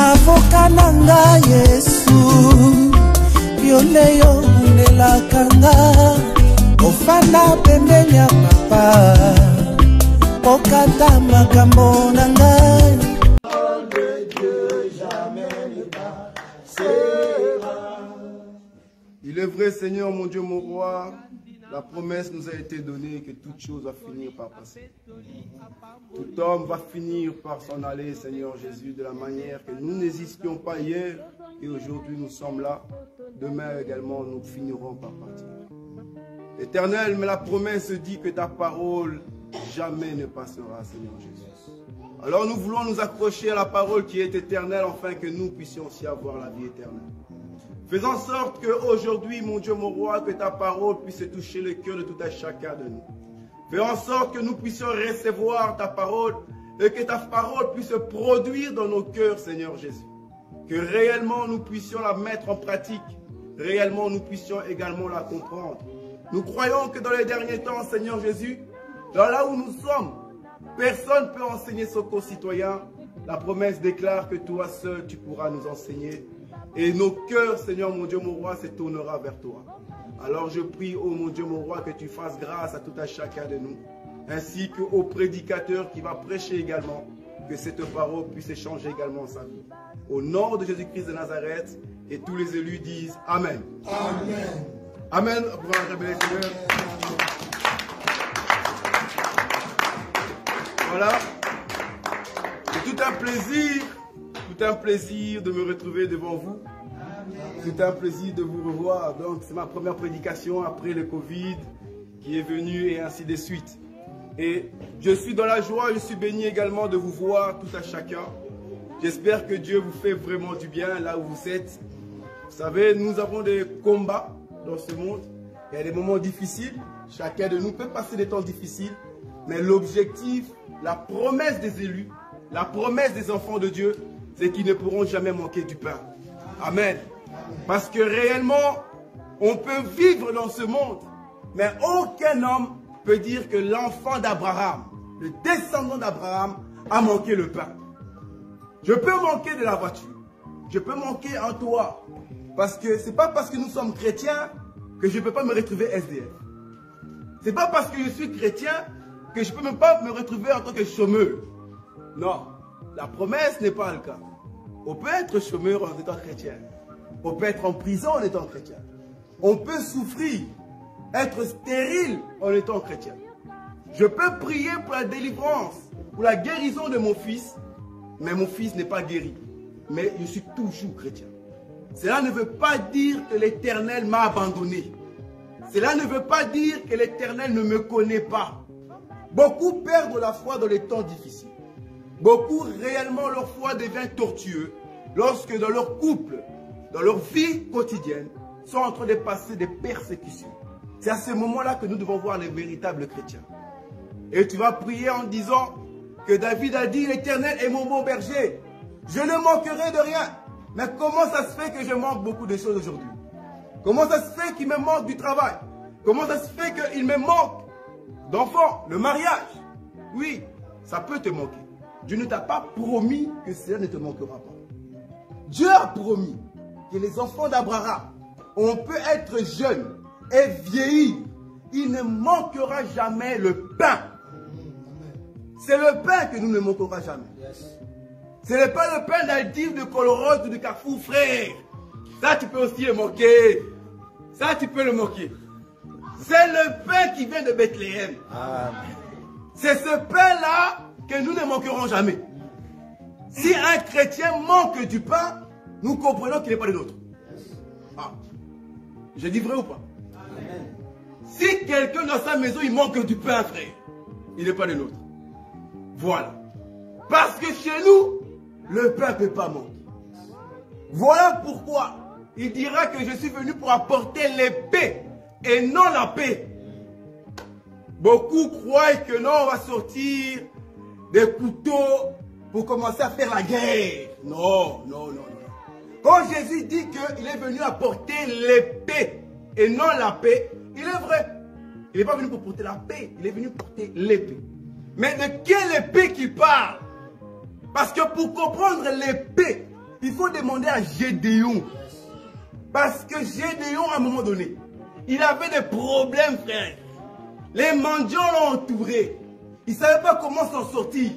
avoka nanga Yesu yoleyo nelakanga ofanda pembeni ya papa okata makambo nanga. Il est vrai, Seigneur, mon Dieu, mon roi, la promesse nous a été donnée que toute chose va finir par passer. Tout homme va finir par s'en aller, Seigneur Jésus, de la manière que nous n'existions pas hier et aujourd'hui nous sommes là. Demain également, nous finirons par partir. Éternel, mais la promesse dit que ta parole jamais ne passera, Seigneur Jésus. Alors nous voulons nous accrocher à la parole qui est éternelle afin que nous puissions aussi avoir la vie éternelle. Fais en sorte qu'aujourd'hui, mon Dieu, mon roi, que ta parole puisse toucher le cœur de tout un chacun de nous. Fais en sorte que nous puissions recevoir ta parole et que ta parole puisse se produire dans nos cœurs, Seigneur Jésus. Que réellement nous puissions la mettre en pratique, réellement nous puissions également la comprendre. Nous croyons que dans les derniers temps, Seigneur Jésus, dans là où nous sommes, personne ne peut enseigner son concitoyen. La promesse déclare que toi seul, tu pourras nous enseigner. Et nos cœurs, Seigneur mon Dieu, mon roi, se tournera vers toi. Alors je prie, oh mon Dieu, mon roi, que tu fasses grâce à tout un chacun de nous, ainsi qu'au prédicateur qui va prêcher également, que cette parole puisse changer également sa vie. Au nom de Jésus-Christ de Nazareth, et tous les élus disent Amen. Amen. Amen. Pour la révéler, Seigneur. Voilà. C'est tout un plaisir de me retrouver devant vous. C'est un plaisir de vous revoir. Donc, c'est ma première prédication après le Covid qui est venu et ainsi de suite. Et je suis dans la joie, je suis béni également de vous voir tout à chacun. J'espère que Dieu vous fait vraiment du bien là où vous êtes. Vous savez, nous avons des combats dans ce monde. Il y a des moments difficiles. Chacun de nous peut passer des temps difficiles. Mais l'objectif, la promesse des élus, la promesse des enfants de Dieu, c'est qu'ils ne pourront jamais manquer du pain. Amen. Parce que réellement, on peut vivre dans ce monde, mais aucun homme peut dire que l'enfant d'Abraham, le descendant d'Abraham, a manqué le pain. Je peux manquer de la voiture, je peux manquer un toit, parce que ce n'est pas parce que nous sommes chrétiens que je ne peux pas me retrouver SDF. Ce n'est pas parce que je suis chrétien que je ne peux même pas me retrouver en tant que chômeur. Non, la promesse n'est pas le cas. On peut être chômeur en étant chrétien. On peut être en prison en étant chrétien. On peut souffrir, être stérile en étant chrétien. Je peux prier pour la délivrance, pour la guérison de mon fils, mais mon fils n'est pas guéri. Mais je suis toujours chrétien. Cela ne veut pas dire que l'Éternel m'a abandonné. Cela ne veut pas dire que l'Éternel ne me connaît pas. Beaucoup perdent la foi dans les temps difficiles. Beaucoup réellement leur foi devient tortueux lorsque dans leur couple, dans leur vie quotidienne, sont en train de passer des persécutions. C'est à ce moment-là que nous devons voir les véritables chrétiens. Et tu vas prier en disant que David a dit, l'Éternel est mon bon berger. Je ne manquerai de rien. Mais comment ça se fait que je manque beaucoup de choses aujourd'hui? Comment ça se fait qu'il me manque du travail? Comment ça se fait qu'il me manque d'enfants, le mariage? Oui, ça peut te manquer. Dieu ne t'a pas promis que cela ne te manquera pas. Dieu a promis que les enfants d'Abraham, on peut être jeune et vieillir. Il ne manquera jamais le pain. C'est le pain que nous ne manquera jamais. Ce n'est pas le pain d'Aldiv, de Colorado ou de Carrefour, frère. Ça, tu peux aussi le manquer. Ça, tu peux le manquer. C'est le pain qui vient de Bethléem. C'est ce pain-là que nous ne manquerons jamais. Si un chrétien manque du pain, nous comprenons qu'il n'est pas le nôtre. Ah. Je dis vrai ou pas? Amen. Si quelqu'un dans sa maison, il manque du pain, frère, il n'est pas le nôtre. Voilà. Parce que chez nous, le pain ne peut pas manquer. Voilà pourquoi il dira que je suis venu pour apporter l'épée et non la paix. Beaucoup croient que non, on va sortir des couteaux pour commencer à faire la guerre. Non, non, non, non. Quand Jésus dit qu'il est venu apporter l'épée et non la paix, il est vrai. Il n'est pas venu pour porter la paix, il est venu porter l'épée. Mais de quelle épée qu'il parle? Parce que pour comprendre l'épée, faut demander à Gédéon. Parce que Gédéon, à un moment donné, il avait des problèmes, frère. Les mendiants l'ont entouré. Il ne savait pas comment s'en sortir.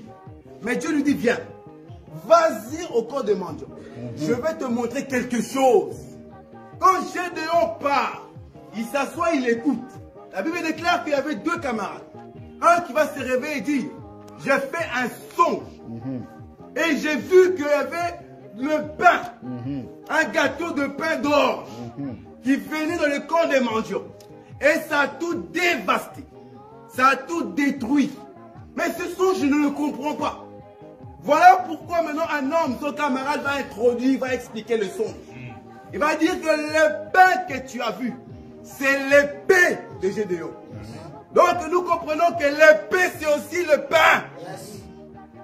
Mais Dieu lui dit, viens, vas-y au camp des mendiants. Je vais te montrer quelque chose. Quand Gédéon part, il s'assoit, il écoute. La Bible déclare qu'il y avait deux camarades. Un qui va se réveiller et dire, j'ai fait un songe. Et j'ai vu qu'il y avait le pain, un gâteau de pain d'orge qui venait dans le camp des mendiants. Et ça a tout dévasté. Ça a tout détruit. Mais ce songe, je ne le comprends pas. Voilà pourquoi maintenant un homme, son camarade va introduire, va expliquer le songe. Il va dire que le pain que tu as vu, c'est l'épée de Gédéon. Donc nous comprenons que l'épée, c'est aussi le pain.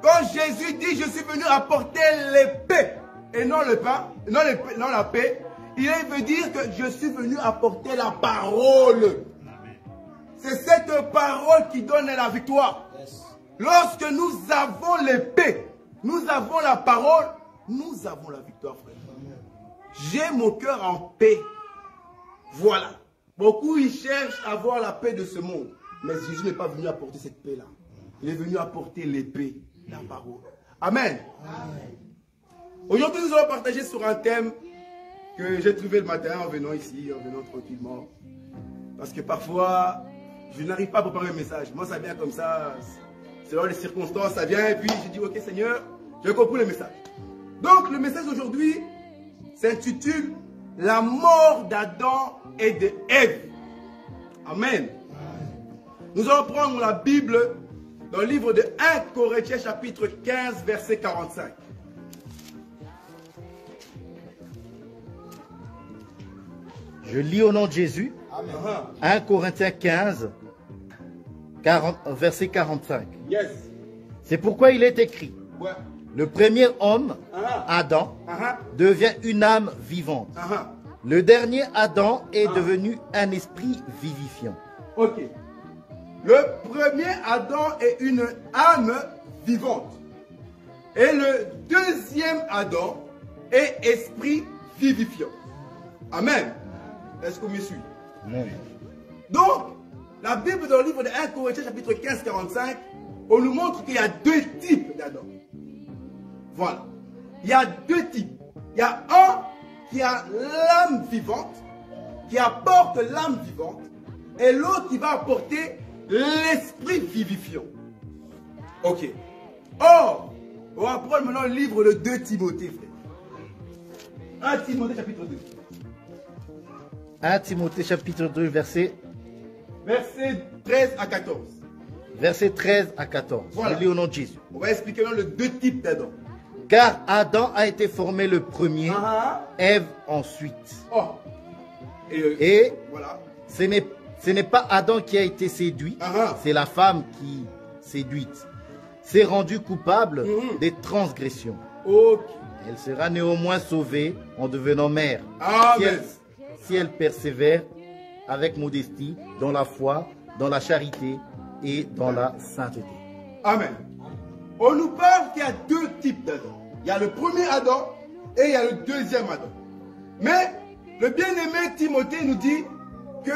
Quand Jésus dit, je suis venu apporter l'épée et non le pain, non la paix, il veut dire que je suis venu apporter la parole. C'est cette parole qui donne la victoire. Lorsque nous avons l'épée, nous avons la parole, nous avons la victoire, frère. J'ai mon cœur en paix. Voilà. Beaucoup ils cherchent à avoir la paix de ce monde. Mais Jésus n'est pas venu apporter cette paix-là. Il est venu apporter l'épée, la parole. Amen. Aujourd'hui, nous allons partager sur un thème que j'ai trouvé le matin en venant ici, en venant tranquillement. Parce que parfois, je n'arrive pas à préparer un message. Moi, ça vient comme ça. Selon les circonstances, ça vient. Et puis, je dis, ok Seigneur, j'ai compris le message. Donc, le message aujourd'hui s'intitule « La mort d'Adam et de Ève ». Amen. Nous allons prendre la Bible dans le livre de 1 Corinthiens chapitre 15, verset 45. Je lis au nom de Jésus. Amen. 1 Corinthiens 15, verset 45. Yes. C'est pourquoi il est écrit. Ouais. Le premier homme, Adam, devient une âme vivante. Le dernier Adam est devenu un esprit vivifiant. Ok. Le premier Adam est une âme vivante. Et le deuxième Adam est esprit vivifiant. Amen. Est-ce que vous me suivez? Amen. Donc, la Bible dans le livre de 1 Corinthiens chapitre 15, 45, on nous montre qu'il y a deux types d'Adam. Voilà. Il y a deux types. Il y a un qui a l'âme vivante, qui apporte l'âme vivante, et l'autre qui va apporter l'esprit vivifiant. Ok. Or, on va prendre maintenant le livre de 2 Timothée, frère. 1 Timothée chapitre 2. 1 Timothée chapitre 2, verset 13 à 14. Verset 13 à 14. Voilà. Je lis au nom de Jésus. On va expliquer maintenant les deux types d'Adam. Car Adam a été formé le premier, Ève ensuite. Oh. Et voilà. ce n'est pas Adam qui a été séduit, c'est la femme qui, séduite, s'est rendue coupable des transgressions. Ok. Elle sera néanmoins sauvée en devenant mère. Amen. Si elle persévère avec modestie dans la foi, dans la charité et dans la sainteté. Amen. On nous parle qu'il y a deux types d'Adam. Il y a le premier Adam et il y a le deuxième Adam. Mais le bien-aimé Timothée nous dit que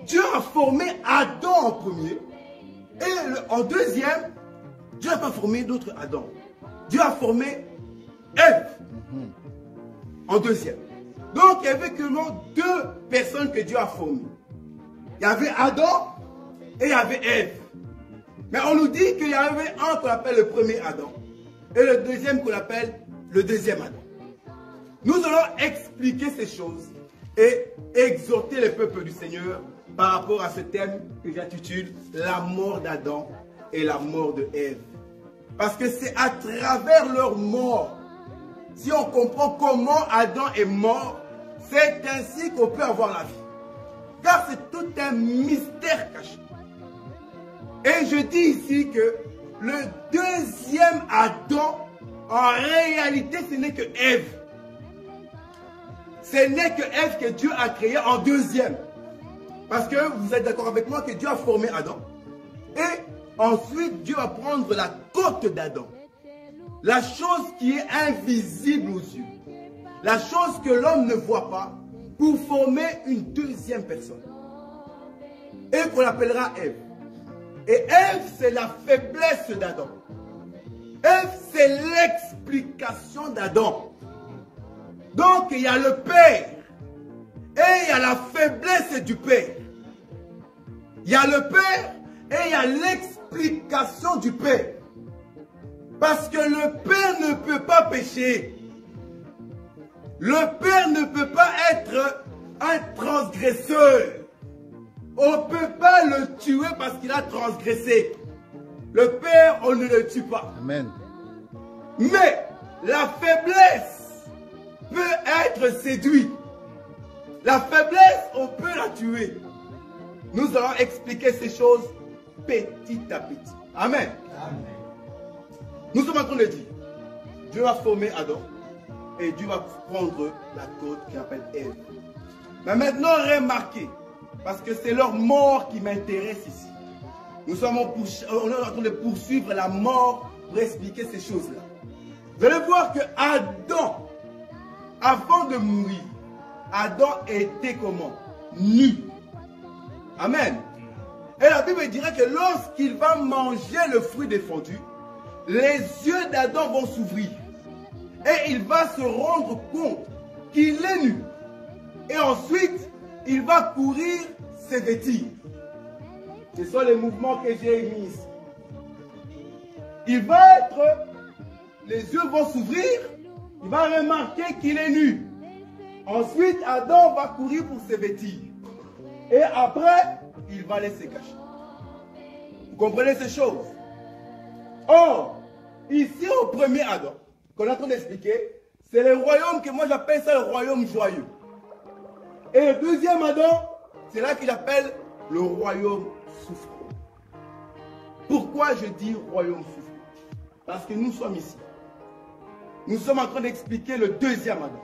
Dieu a formé Adam en premier et en deuxième, Dieu n'a pas formé d'autres Adam. Dieu a formé Ève en deuxième. Donc il y avait seulement deux personnes que Dieu a formées. Il y avait Adam et il y avait Ève. Mais on nous dit qu'il y avait un qu'on appelle le premier Adam et le deuxième qu'on appelle le deuxième Adam. Nous allons expliquer ces choses et exhorter le peuple du Seigneur par rapport à ce thème que j'intitule la mort d'Adam et la mort de Ève. Parce que c'est à travers leur mort, si on comprend comment Adam est mort, c'est ainsi qu'on peut avoir la vie. Car c'est tout un mystère caché. Et je dis ici que le deuxième Adam, en réalité, ce n'est que Ève. Ce n'est que Ève que Dieu a créé en deuxième. Parce que vous êtes d'accord avec moi que Dieu a formé Adam. Et ensuite, Dieu va prendre la côte d'Adam. la chose qui est invisible aux yeux, la chose que l'homme ne voit pas, pour former une deuxième personne. Et qu'on appellera Ève. Et Ève, c'est la faiblesse d'Adam. Ève, c'est l'explication d'Adam. Donc, il y a le Père. Et il y a la faiblesse du Père. Il y a le Père et il y a l'explication du Père. Parce que le Père ne peut pas pécher. Le Père ne peut pas être un transgresseur. On ne peut pas le tuer parce qu'il a transgressé. Le Père, on ne le tue pas. Amen. Mais la faiblesse peut être séduite. La faiblesse, on peut la tuer. Nous allons expliquer ces choses petit à petit. Amen. Amen. Nous sommes en train de dire, Dieu va former Adam et Dieu va prendre la côte qui s'appelle Ève. Mais maintenant, remarquez, parce que c'est leur mort qui m'intéresse ici. Nous sommes en train de poursuivre la mort pour expliquer ces choses-là. Vous allez voir que Adam, avant de mourir, Adam était comment? Nu. Amen. Et la Bible dirait que lorsqu'il va manger le fruit défendu, les yeux d'Adam vont s'ouvrir. Et il va se rendre compte qu'il est nu. Et ensuite, il va courir ses vêtir. Ce sont les mouvements que j'ai mis ici. Il va être, les yeux vont s'ouvrir, il va remarquer qu'il est nu. Ensuite, Adam va courir pour se vêtir. Et après, il va laisser cacher. Vous comprenez ces choses? Or, ici au premier Adam, qu'on est en train d'expliquer, c'est le royaume que moi j'appelle ça le royaume joyeux. Et le deuxième Adam, c'est là qu'il appelle le royaume souffrant. Pourquoi je dis royaume souffrant? Parce que nous sommes ici. Nous sommes en train d'expliquer le deuxième Adam.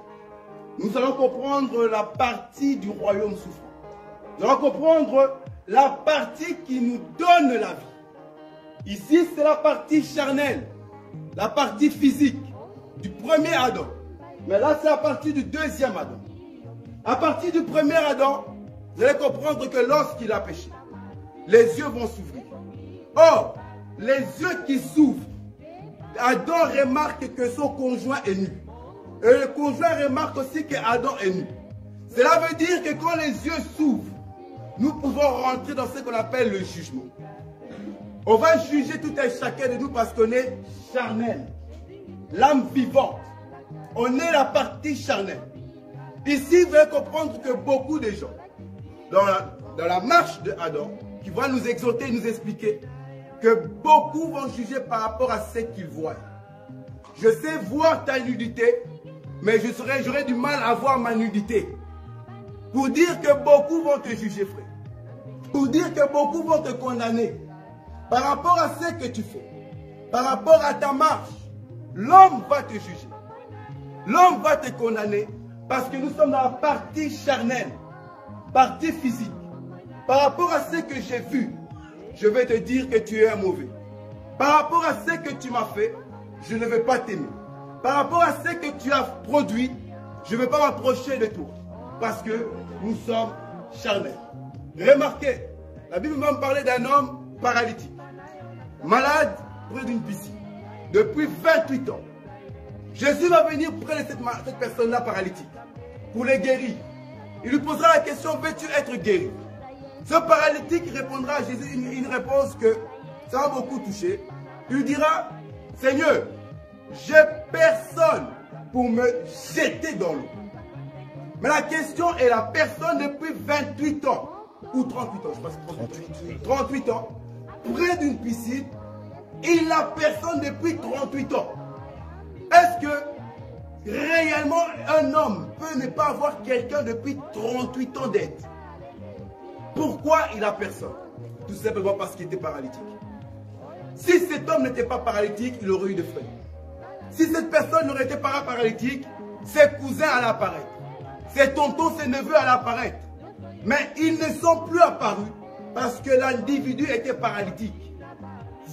Nous allons comprendre la partie du royaume souffrant. Nous allons comprendre la partie qui nous donne la vie. Ici, c'est la partie charnelle, la partie physique du premier Adam. Mais là, c'est la partie du deuxième Adam. À partir du premier Adam, vous allez comprendre que lorsqu'il a péché, les yeux vont s'ouvrir. Or, les yeux qui s'ouvrent, Adam remarque que son conjoint est nu. Et le conjoint remarque aussi que Adam est nu. Cela veut dire que quand les yeux s'ouvrent, nous pouvons rentrer dans ce qu'on appelle le jugement. On va juger tout un chacun de nous parce qu'on est charnel. L'âme vivante. On est la partie charnelle. Ici, vous allez comprendre que beaucoup de gens, dans la marche de Adam, qui vont nous exhorter, nous expliquer, que beaucoup vont juger par rapport à ce qu'ils voient. Je sais voir ta nudité, mais j'aurais du mal à voir ma nudité. Pour dire que beaucoup vont te juger, frère. Pour dire que beaucoup vont te condamner. Par rapport à ce que tu fais. Par rapport à ta marche. L'homme va te juger. L'homme va te condamner. Parce que nous sommes dans la partie charnelle. Partie physique. Par rapport à ce que j'ai vu, je vais te dire que tu es un mauvais. Par rapport à ce que tu m'as fait, je ne vais pas t'aimer. Par rapport à ce que tu as produit, je ne vais pas m'approcher de toi. Parce que nous sommes charnels. Remarquez, la Bible va me parler d'un homme paralytique. Malade près d'une piscine. Depuis 28 ans. Jésus va venir près de cette personne-là paralytique. Pour les guérir. Il lui posera la question, veux-tu être guéri? Ce paralytique répondra à Jésus une réponse que ça va beaucoup toucher. Il lui dira, Seigneur, j'ai personne pour me jeter dans l'eau. Mais la question est la personne depuis 28 ans, ou 38 ans, je pense 38 ans, près d'une piscine, il n'a personne depuis 38 ans. Est-ce que réellement un homme peut ne pas avoir quelqu'un depuis 38 ans d'aide? Pourquoi il n'a personne? Tout simplement parce qu'il était paralytique. Si cet homme n'était pas paralytique, il aurait eu des frères. Si cette personne n'aurait été pas paralytique, ses cousins allaient apparaître. Ses tontons, ses neveux allaient apparaître. Mais ils ne sont plus apparus parce que l'individu était paralytique.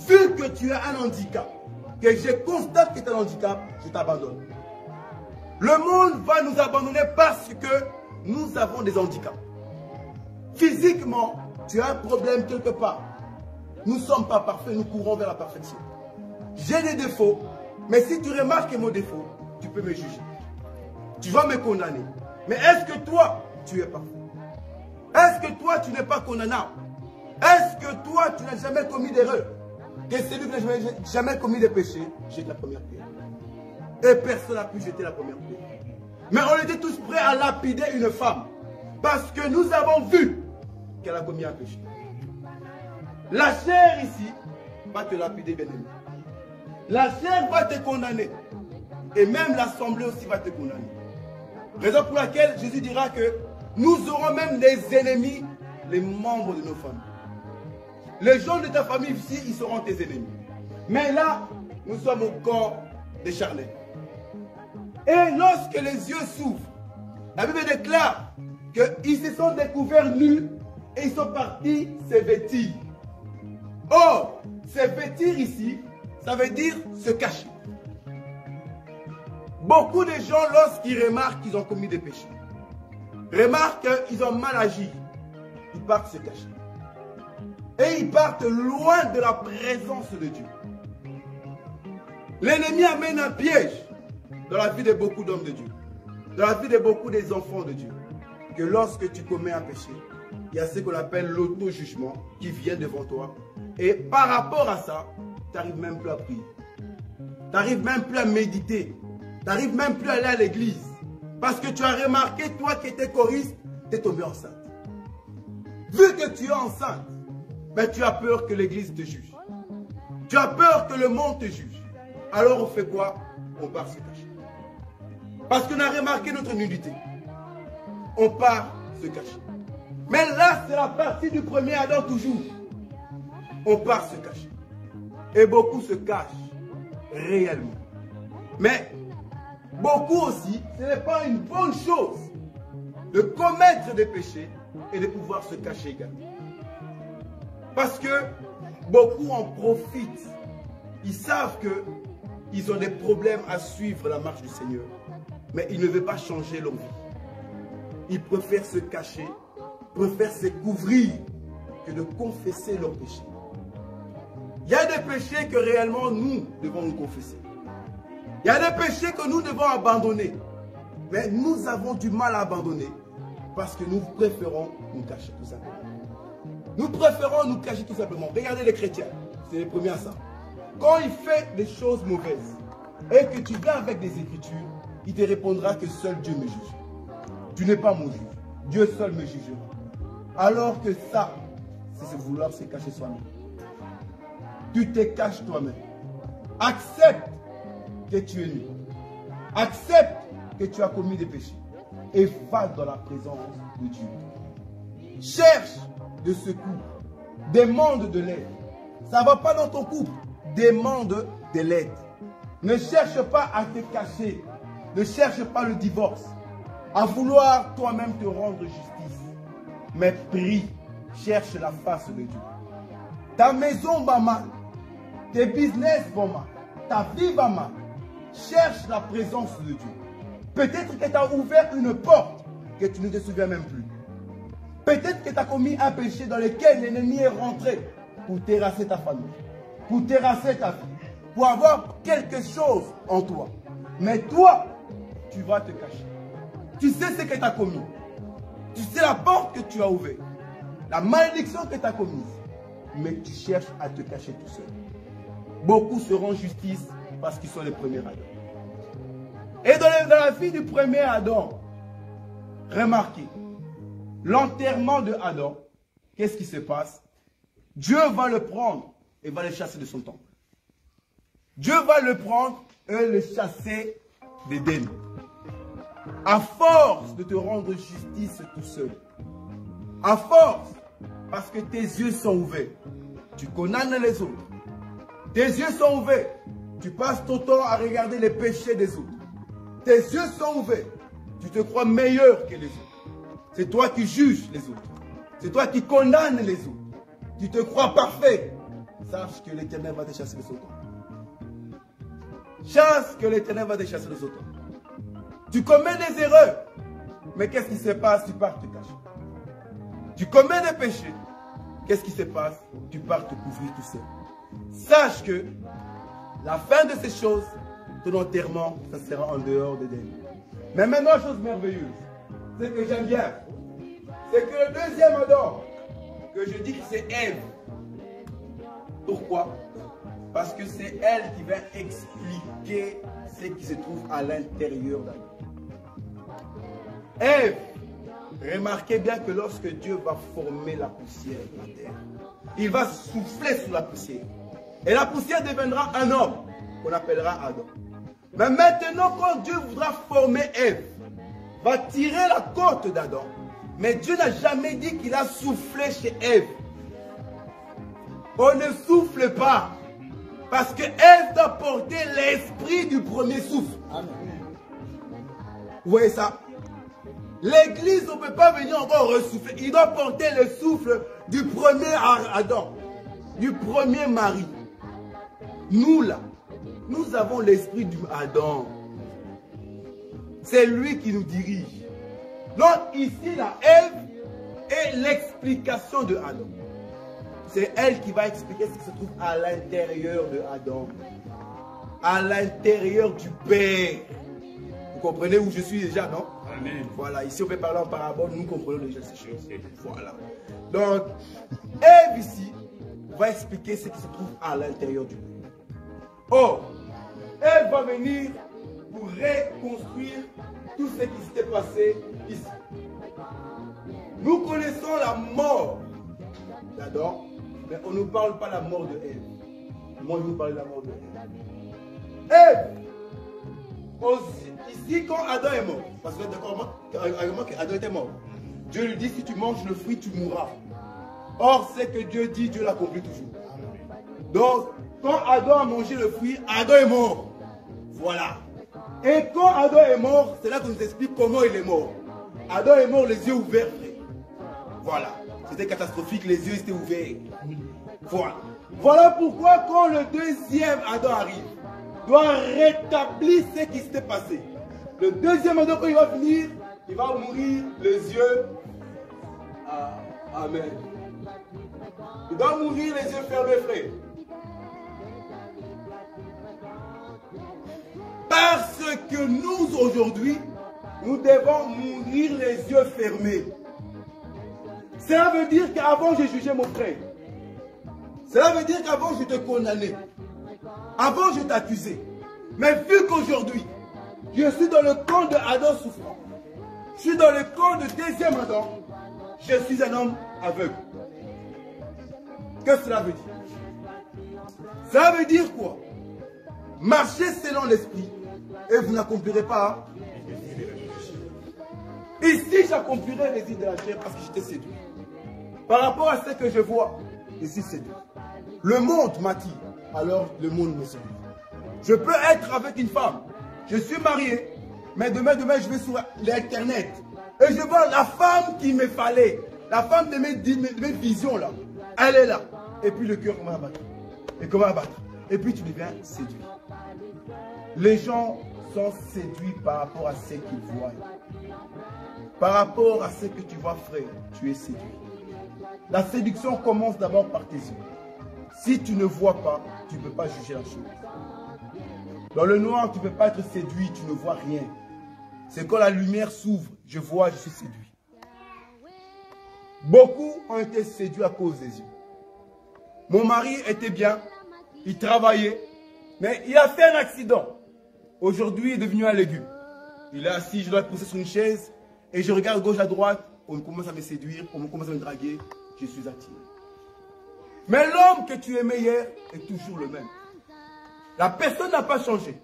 Vu que tu as un handicap, que je constate que tu as un handicap, je t'abandonne. Le monde va nous abandonner parce que nous avons des handicaps. Physiquement, tu as un problème quelque part. Nous ne sommes pas parfaits, nous courons vers la perfection. J'ai des défauts, mais si tu remarques mon défaut, tu peux me juger. Tu vas me condamner. Mais est-ce que toi, tu es parfait? Est-ce que toi, tu n'es pas condamnable? Est-ce que toi, tu n'as jamais commis d'erreur? Que celui qui n'a jamais commis de péché, jette la première pierre. Et personne n'a pu jeter la première pierre. Mais on était tous prêts à lapider une femme. Parce que nous avons vu qu'elle a commis un péché. La chair ici va te lapider, bien aimé. La chair va te condamner. Et même l'assemblée aussi va te condamner. Raison pour laquelle Jésus dira que nous aurons même des ennemis, les membres de nos familles. Les gens de ta famille ici, ils seront tes ennemis. Mais là, nous sommes au corps des charnels. Et lorsque les yeux s'ouvrent, la Bible déclare qu'ils se sont découverts nus et ils sont partis se vêtir. Or, se vêtir ici, ça veut dire se cacher. Beaucoup de gens, lorsqu'ils remarquent qu'ils ont commis des péchés, remarquent qu'ils ont mal agi, ils partent se cacher. Et ils partent loin de la présence de Dieu. L'ennemi amène un piège dans la vie de beaucoup d'hommes de Dieu, dans la vie de beaucoup des enfants de Dieu, que lorsque tu commets un péché, il y a ce qu'on appelle l'auto-jugement qui vient devant toi. Et par rapport à ça, tu n'arrives même plus à prier. Tu n'arrives même plus à méditer. Tu n'arrives même plus à aller à l'église. Parce que tu as remarqué, toi qui étais choriste, tu es tombé enceinte. Vu que tu es enceinte, ben, tu as peur que l'église te juge. Tu as peur que le monde te juge. Alors on fait quoi? On part se cacher. Parce qu'on a remarqué notre nudité. On part se cacher. Mais là, c'est la partie du premier Adam toujours. On part se cacher. Et beaucoup se cachent réellement. Mais beaucoup aussi, ce n'est pas une bonne chose de commettre des péchés et de pouvoir se cacher également. Parce que beaucoup en profitent. Ils savent qu'ils ont des problèmes à suivre la marche du Seigneur. Mais ils ne veulent pas changer leur vie. Ils préfèrent se cacher, préfèrent se couvrir que de confesser leurs péchés. Il y a des péchés que réellement nous devons nous confesser. Il y a des péchés que nous devons abandonner. Mais nous avons du mal à abandonner parce que nous préférons nous cacher tout simplement. Nous préférons nous cacher tout simplement. Regardez les chrétiens, c'est les premiers à ça. Quand il fait des choses mauvaises et que tu viens avec des écritures, il te répondra que seul Dieu me juge. Tu n'es pas mon juge. Dieu seul me jugera. Alors que ça, c'est vouloir se cacher soi-même. Tu te caches toi-même. Accepte que tu es nu. Accepte que tu as commis des péchés. Et va dans la présence de Dieu. Cherche de secours. Demande de l'aide. Ça ne va pas dans ton couple. Demande de l'aide. Ne cherche pas à te cacher. Ne cherche pas le divorce. À vouloir toi-même te rendre justice. Mais prie. Cherche la face de Dieu. Ta maison va mal. Tes business vont mal. Ta vie va mal. Cherche la présence de Dieu. Peut-être que tu as ouvert une porte que tu ne te souviens même plus. Peut-être que tu as commis un péché dans lequel l'ennemi est rentré pour terrasser ta famille, pour terrasser ta vie, pour avoir quelque chose en toi. Mais toi, tu vas te cacher. Tu sais ce que tu as commis. Tu sais la porte que tu as ouverte. La malédiction que tu as commise. Mais tu cherches à te cacher tout seul. Beaucoup seront justice parce qu'ils sont les premiers Adam. Et dans la vie du premier Adam, remarquez, l'enterrement de Adam, qu'est-ce qui se passe? Dieu va le prendre et va le chasser de son temple. Dieu va le prendre et le chasser d'Éden. À force de te rendre justice tout seul. À force, parce que tes yeux sont ouverts, tu condamnes les autres. Tes yeux sont ouverts, tu passes ton temps à regarder les péchés des autres. Tes yeux sont ouverts, tu te crois meilleur que les autres. C'est toi qui juges les autres. C'est toi qui condamnes les autres. Tu te crois parfait. Sache que l'Éternel va te chasser de son temps. chasse que l'Éternel va te chasser les autres. Tu commets des erreurs. Mais qu'est-ce qui se passe? Tu pars te cacher. Tu commets des péchés. Qu'est-ce qui se passe? Tu pars te couvrir tout seul. Sache que la fin de ces choses, ton enterrement, ça sera en dehors d'Éden. Mais maintenant, chose merveilleuse, c'est que j'aime bien, c'est que le deuxième Adam, que je dis que c'est Ève. Pourquoi? Parce que c'est elle qui va expliquer ce qui se trouve à l'intérieur d'Adam. Ève, remarquez bien que lorsque Dieu va former la poussière de la terre, il va souffler sur la poussière. Et la poussière deviendra un homme, qu'on appellera Adam. Mais maintenant, quand Dieu voudra former Ève, va tirer la côte d'Adam. Mais Dieu n'a jamais dit qu'il a soufflé chez Ève. On ne souffle pas. Parce que Ève doit porter l'esprit du premier souffle. Amen. Vous voyez ça? L'église, on ne peut pas venir encore ressouffler. Il doit porter le souffle du premier Adam, du premier mari. Nous là, nous avons l'esprit du Adam. C'est lui qui nous dirige. Donc ici, la Ève est l'explication de Adam. C'est elle qui va expliquer ce qui se trouve à l'intérieur de Adam. À l'intérieur du Père. Vous comprenez où je suis déjà, non? Amen. Voilà, ici on peut parler en parabole, nous comprenons déjà ces choses. Voilà. Donc, Ève ici va expliquer ce qui se trouve à l'intérieur du Père. Or, elle va venir pour reconstruire tout ce qui s'était passé ici. Nous connaissons la mort d'Adam, mais on ne nous parle pas de la mort de Ève. Moi, je vous parle de la mort de Ève. Ève, ici, quand Adam est mort, parce que d'accord, qu'Adam était mort, Dieu lui dit, si tu manges le fruit, tu mourras. Or, c'est que Dieu dit, Dieu l'accomplit toujours. Donc, quand Adam a mangé le fruit, Adam est mort. Voilà. Et quand Adam est mort, c'est là qu'on nous explique comment il est mort. Adam est mort les yeux ouverts. Voilà. C'était catastrophique, les yeux étaient ouverts. Voilà. Voilà pourquoi quand le deuxième Adam arrive, il doit rétablir ce qui s'était passé. Le deuxième Adam, quand il va venir, il va mourir les yeux. Amen. Il doit mourir les yeux fermés, frère. Parce que nous, aujourd'hui, nous devons mourir les yeux fermés. Cela veut dire qu'avant, j'ai jugé mon frère. Cela veut dire qu'avant, je te condamnais. Avant, je t'accusais. Mais vu qu'aujourd'hui, je suis dans le camp de Adam souffrant, je suis dans le camp de deuxième Adam, je suis un homme aveugle. Qu'est-ce que cela veut dire? Cela veut dire quoi? Marchez selon l'esprit et vous n'accomplirez pas. Ici, j'accomplirai les idées de la chair parce que j'étais séduit. Par rapport à ce que je vois, je suis séduit. Le monde m'attire, alors le monde me séduit. Je peux être avec une femme, je suis marié, mais demain, je vais sur l'internet et je vois la femme qu'il me fallait, la femme de mes visions là, elle est là. Et puis le cœur commence à battre. Et comment à battre? Et puis tu deviens séduit. Les gens sont séduits par rapport à ce qu'ils voient. Par rapport à ce que tu vois, frère, tu es séduit. La séduction commence d'abord par tes yeux. Si tu ne vois pas, tu ne peux pas juger la chose. Dans le noir, tu ne peux pas être séduit, tu ne vois rien. C'est quand la lumière s'ouvre, je vois, je suis séduit. Beaucoup ont été séduits à cause des yeux. Mon mari était bien, il travaillait, mais il a fait un accident. Aujourd'hui, il est devenu un légume. Il est assis, je dois le pousser sur une chaise, et je regarde gauche à droite, on commence à me séduire, on commence à me draguer, je suis attiré. Mais l'homme que tu aimais hier est toujours le même. La personne n'a pas changé.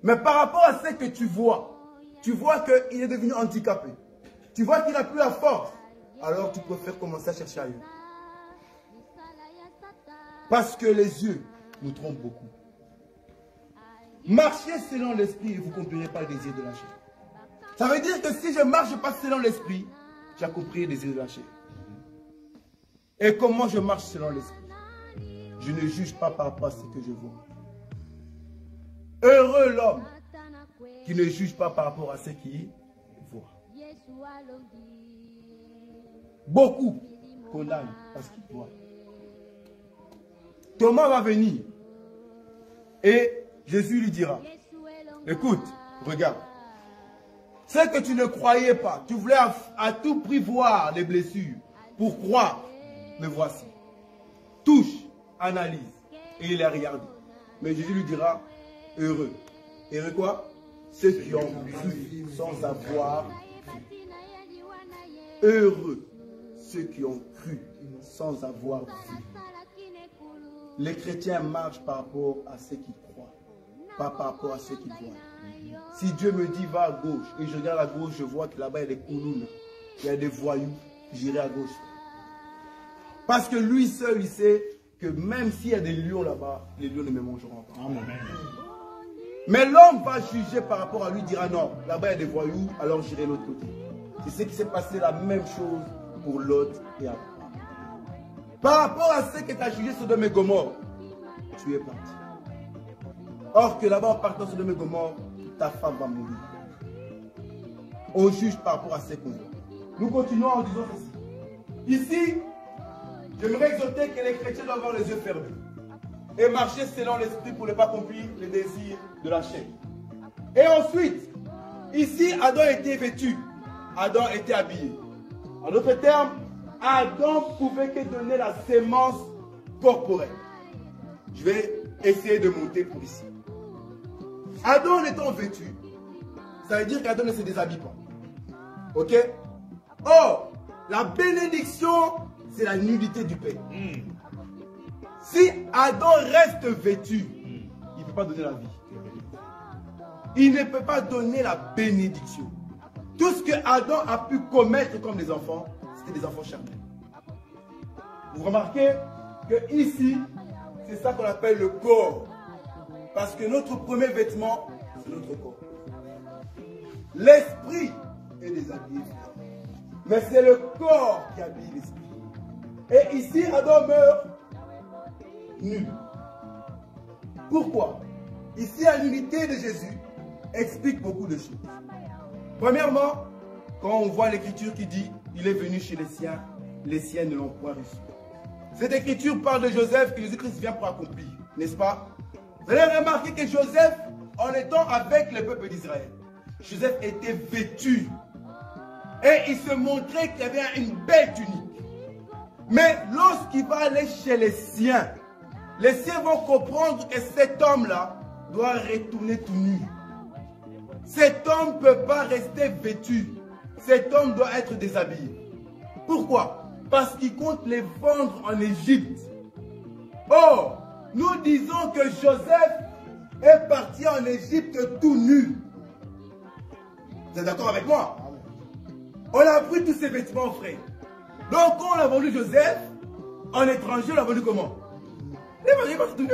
Mais par rapport à ce que tu vois qu'il est devenu handicapé. Tu vois qu'il n'a plus la force. Alors tu préfères commencer à chercher ailleurs. Parce que les yeux nous trompent beaucoup. Marchez selon l'esprit et vous n'accomplirez pas le désir de la chair. Ça veut dire que si je ne marche pas selon l'esprit, j'accomplis le désir de la chair. Et comment je marche selon l'esprit? Je ne juge pas par rapport à ce que je vois. Heureux l'homme qui ne juge pas par rapport à ce qu'il voit. Beaucoup condamnent parce qu'ils voient. Thomas va venir et Jésus lui dira, écoute, regarde, ce que tu ne croyais pas, tu voulais à tout prix voir les blessures pour croire, me voici. Touche, analyse, et il a regardé. Mais Jésus lui dira, heureux. Heureux quoi? Ceux qui ont cru sans avoir vu. Heureux ceux qui ont cru sans avoir vu. Les chrétiens marchent par rapport à ceux qui croient, pas par rapport à ceux qui voient. Si Dieu me dit va à gauche et je regarde à gauche, je vois que là-bas il y a des koulounes, il y a des voyous, j'irai à gauche. Parce que lui seul, il sait que même s'il y a des lions là-bas, les lions ne me mangeront pas. Amen. Mais l'homme va juger par rapport à lui, dira non, là-bas il y a des voyous, alors j'irai de l'autre côté. C'est ce qui s'est passé, la même chose pour Lot et Abraham. Par rapport à ce que tu as jugé Sodome et Gomorrhe, tu es parti. Or que là-bas en partant Sodome et Gomorrhe, ta femme va mourir. On juge par rapport à ce qu'on voit. Nous continuons en disant ceci. Ici, j'aimerais exhorter que les chrétiens doivent avoir les yeux fermés et marcher selon l'esprit pour ne pas accomplir les désirs de la chair. Et ensuite, ici, Adam était vêtu, Adam était habillé. En d'autres termes, Adam pouvait que donner la sémence corporelle. Je vais essayer de monter pour ici. Adam étant vêtu, ça veut dire qu'Adam ne se déshabille pas. Ok? Or, la bénédiction, c'est la nudité du Père. Si Adam reste vêtu, il ne peut pas donner la vie. Il ne peut pas donner la bénédiction. Tout ce que Adam a pu commettre comme des enfants, c'était des enfants charnels. Vous remarquez que ici, c'est ça qu'on appelle le corps. Parce que notre premier vêtement, c'est notre corps. L'esprit est déshabillé. Mais c'est le corps qui habille l'esprit. Et ici, Adam meurt nu. Pourquoi? Ici, la nudité de Jésus explique beaucoup de choses. Premièrement, quand on voit l'écriture qui dit « Il est venu chez les siens ne l'ont point reçu ». Cette écriture parle de Joseph que Jésus-Christ vient pour accomplir, n'est-ce pas? Vous allez remarquer que Joseph, en étant avec le peuple d'Israël, Joseph était vêtu. Et il se montrait qu'il avait une belle tunique. Mais lorsqu'il va aller chez les siens vont comprendre que cet homme-là doit retourner tout nu. Cet homme ne peut pas rester vêtu. Cet homme doit être déshabillé. Pourquoi? Parce qu'il compte les vendre en Égypte. Or, nous disons que Joseph est parti en Égypte tout nu. Vous êtes d'accord avec moi? On a pris tous ses vêtements, frère. Donc, quand on a vendu Joseph, en étranger, on l'a vendu comment? Il est parti tout nu.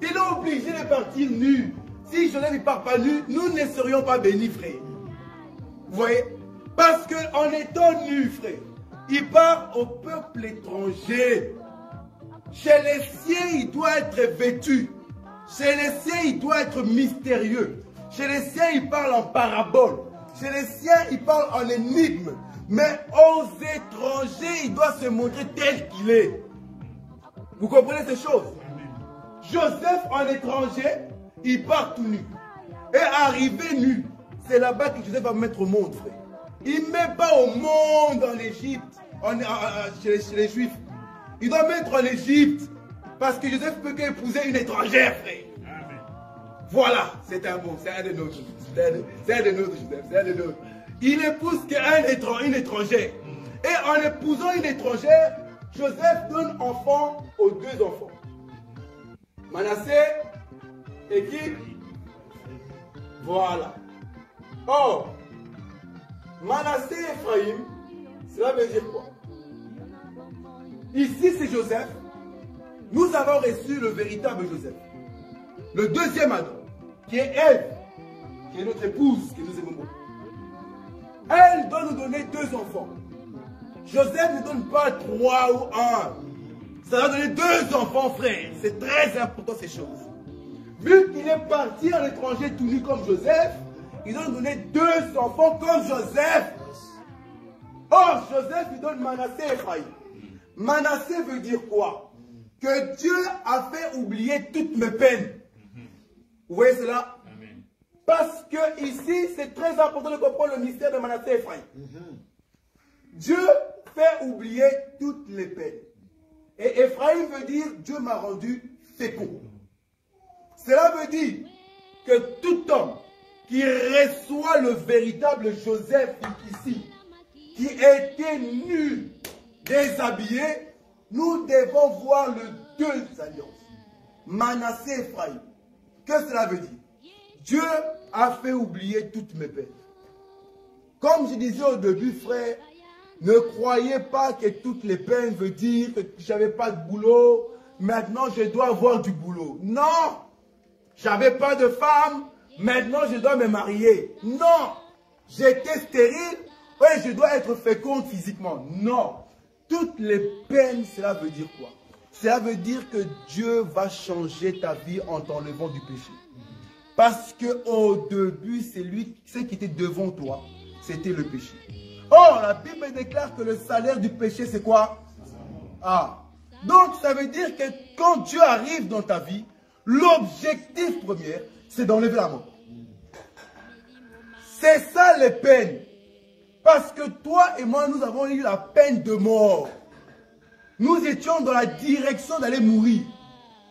Il est obligé de partir nu. Si Joseph ne part pas nu, nous ne serions pas bénis, frère. Vous voyez? Parce qu'en étant nu, frère, il part au peuple étranger. Chez les siens, il doit être vêtu. Chez les siens, il doit être mystérieux. Chez les siens, il parle en parabole. Chez les siens, il parle en énigme. Mais aux étrangers, il doit se montrer tel qu'il est. Vous comprenez ces choses? Joseph, en étranger, il part tout nu. Et arrivé nu, c'est là-bas que Joseph va mettre au monde, frère. Il ne met pas au monde en Égypte, chez les Juifs. Il doit mettre en Égypte. Parce que Joseph peut qu'épouser une étrangère, frère. Amen. Voilà, c'est un mot, c'est un de nôtres. C'est un de nôtres, Joseph, c'est un de nôtres. Il épouse une étrangère. Et en épousant une étrangère, Joseph donne enfant aux deux enfants. Manassé et qui? Voilà. Or, Manassé et Ephraïm, cela veut dire quoi? Ici, c'est Joseph. Nous avons reçu le véritable Joseph. Le deuxième Adam, qui est Ève, qui est notre épouse, que nous aimons beaucoup. Elle doit nous donner deux enfants. Joseph ne donne pas 3 ou 1. Ça va donner 2 enfants, frère. C'est très important ces choses. Vu qu'il est parti à l'étranger tout nu comme Joseph, il doit nous donner 2 enfants comme Joseph. Or, Joseph, il donne Manassé et Ephraïm. Manassé veut dire quoi? Que Dieu a fait oublier toutes mes peines. Vous voyez cela? Amen. Parce que ici, c'est très important de comprendre le mystère de Manassé et Ephraïm. Dieu fait oublier toutes les peines. Et Ephraïm veut dire, Dieu m'a rendu fécond. Cela veut dire que tout homme qui reçoit le véritable Joseph ici, qui était nu, déshabillé, nous devons voir les 2 alliances. Manassé et Ephraïm. Que cela veut dire? Dieu a fait oublier toutes mes peines. Comme je disais au début, frère, ne croyez pas que toutes les peines veulent dire que je n'avais pas de boulot, maintenant je dois avoir du boulot. Non! J'avais pas de femme, maintenant je dois me marier. Non! J'étais stérile, ouais, je dois être féconde physiquement. Non! Toutes les peines, cela veut dire quoi? Cela veut dire que Dieu va changer ta vie en t'enlevant du péché. Parce qu'au début, ce qui était devant toi, c'était le péché. Or, la Bible déclare que le salaire du péché, c'est quoi? Ah. Donc, ça veut dire que quand Dieu arrive dans ta vie, l'objectif premier, c'est d'enlever la mort. C'est ça les peines. Parce que toi et moi, nous avons eu la peine de mort. Nous étions dans la direction d'aller mourir,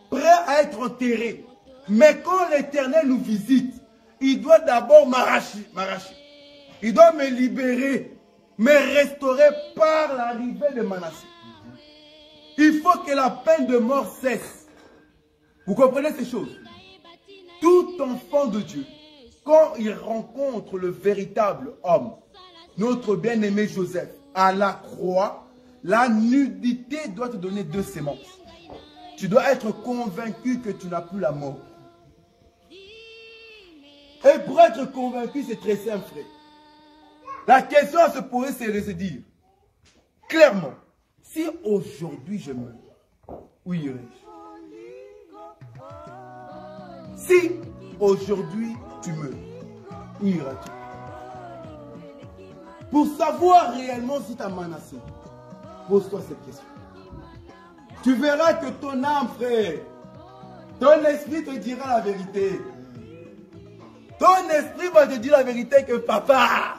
prêts à être enterrés. Mais quand l'Éternel nous visite, il doit d'abord m'arracher. Il doit me libérer, me restaurer par l'arrivée de Manassé. Il faut que la peine de mort cesse. Vous comprenez ces choses? Tout enfant de Dieu, quand il rencontre le véritable homme, notre bien-aimé Joseph, à la croix, la nudité doit te donner 2 sémences. Tu dois être convaincu que tu n'as plus la mort. Et pour être convaincu, c'est très simple, frère. La question à se poser, c'est de se dire, clairement, si aujourd'hui je meurs, où irai-je? Si aujourd'hui tu meurs, où iras-tu? Pour savoir réellement si tu as menacé, pose-toi cette question. Tu verras que ton âme, frère, ton esprit te dira la vérité. Ton esprit va te dire la vérité que papa,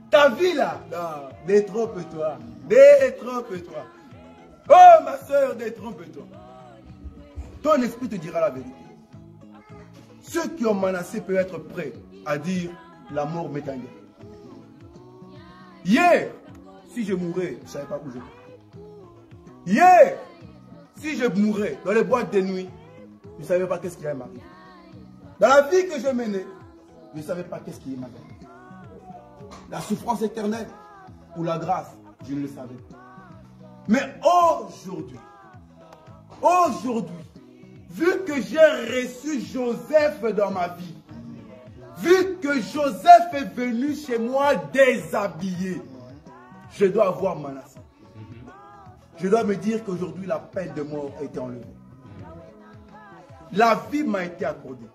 ta vie là, non, détrompe-toi, détrompe-toi. Oh ma soeur, détrompe-toi. Ton esprit te dira la vérité. Ceux qui ont menacé peuvent être prêts à dire la mort m'est en guerre. Hier, si je mourais, je ne savais pas où je vais. Hier, si je mourais dans les boîtes de nuit, je ne savais pas qu'est-ce qui allait m'arriver. Dans la vie que je menais, je ne savais pas qu'est-ce qui m'arrivait. La souffrance éternelle ou la grâce, je ne le savais pas. Mais aujourd'hui, vu que j'ai reçu Joseph dans ma vie, vu que Joseph est venu chez moi déshabillé, je dois avoir Manassé. Je dois me dire qu'aujourd'hui, la peine de mort a été enlevée. La vie m'a été accordée.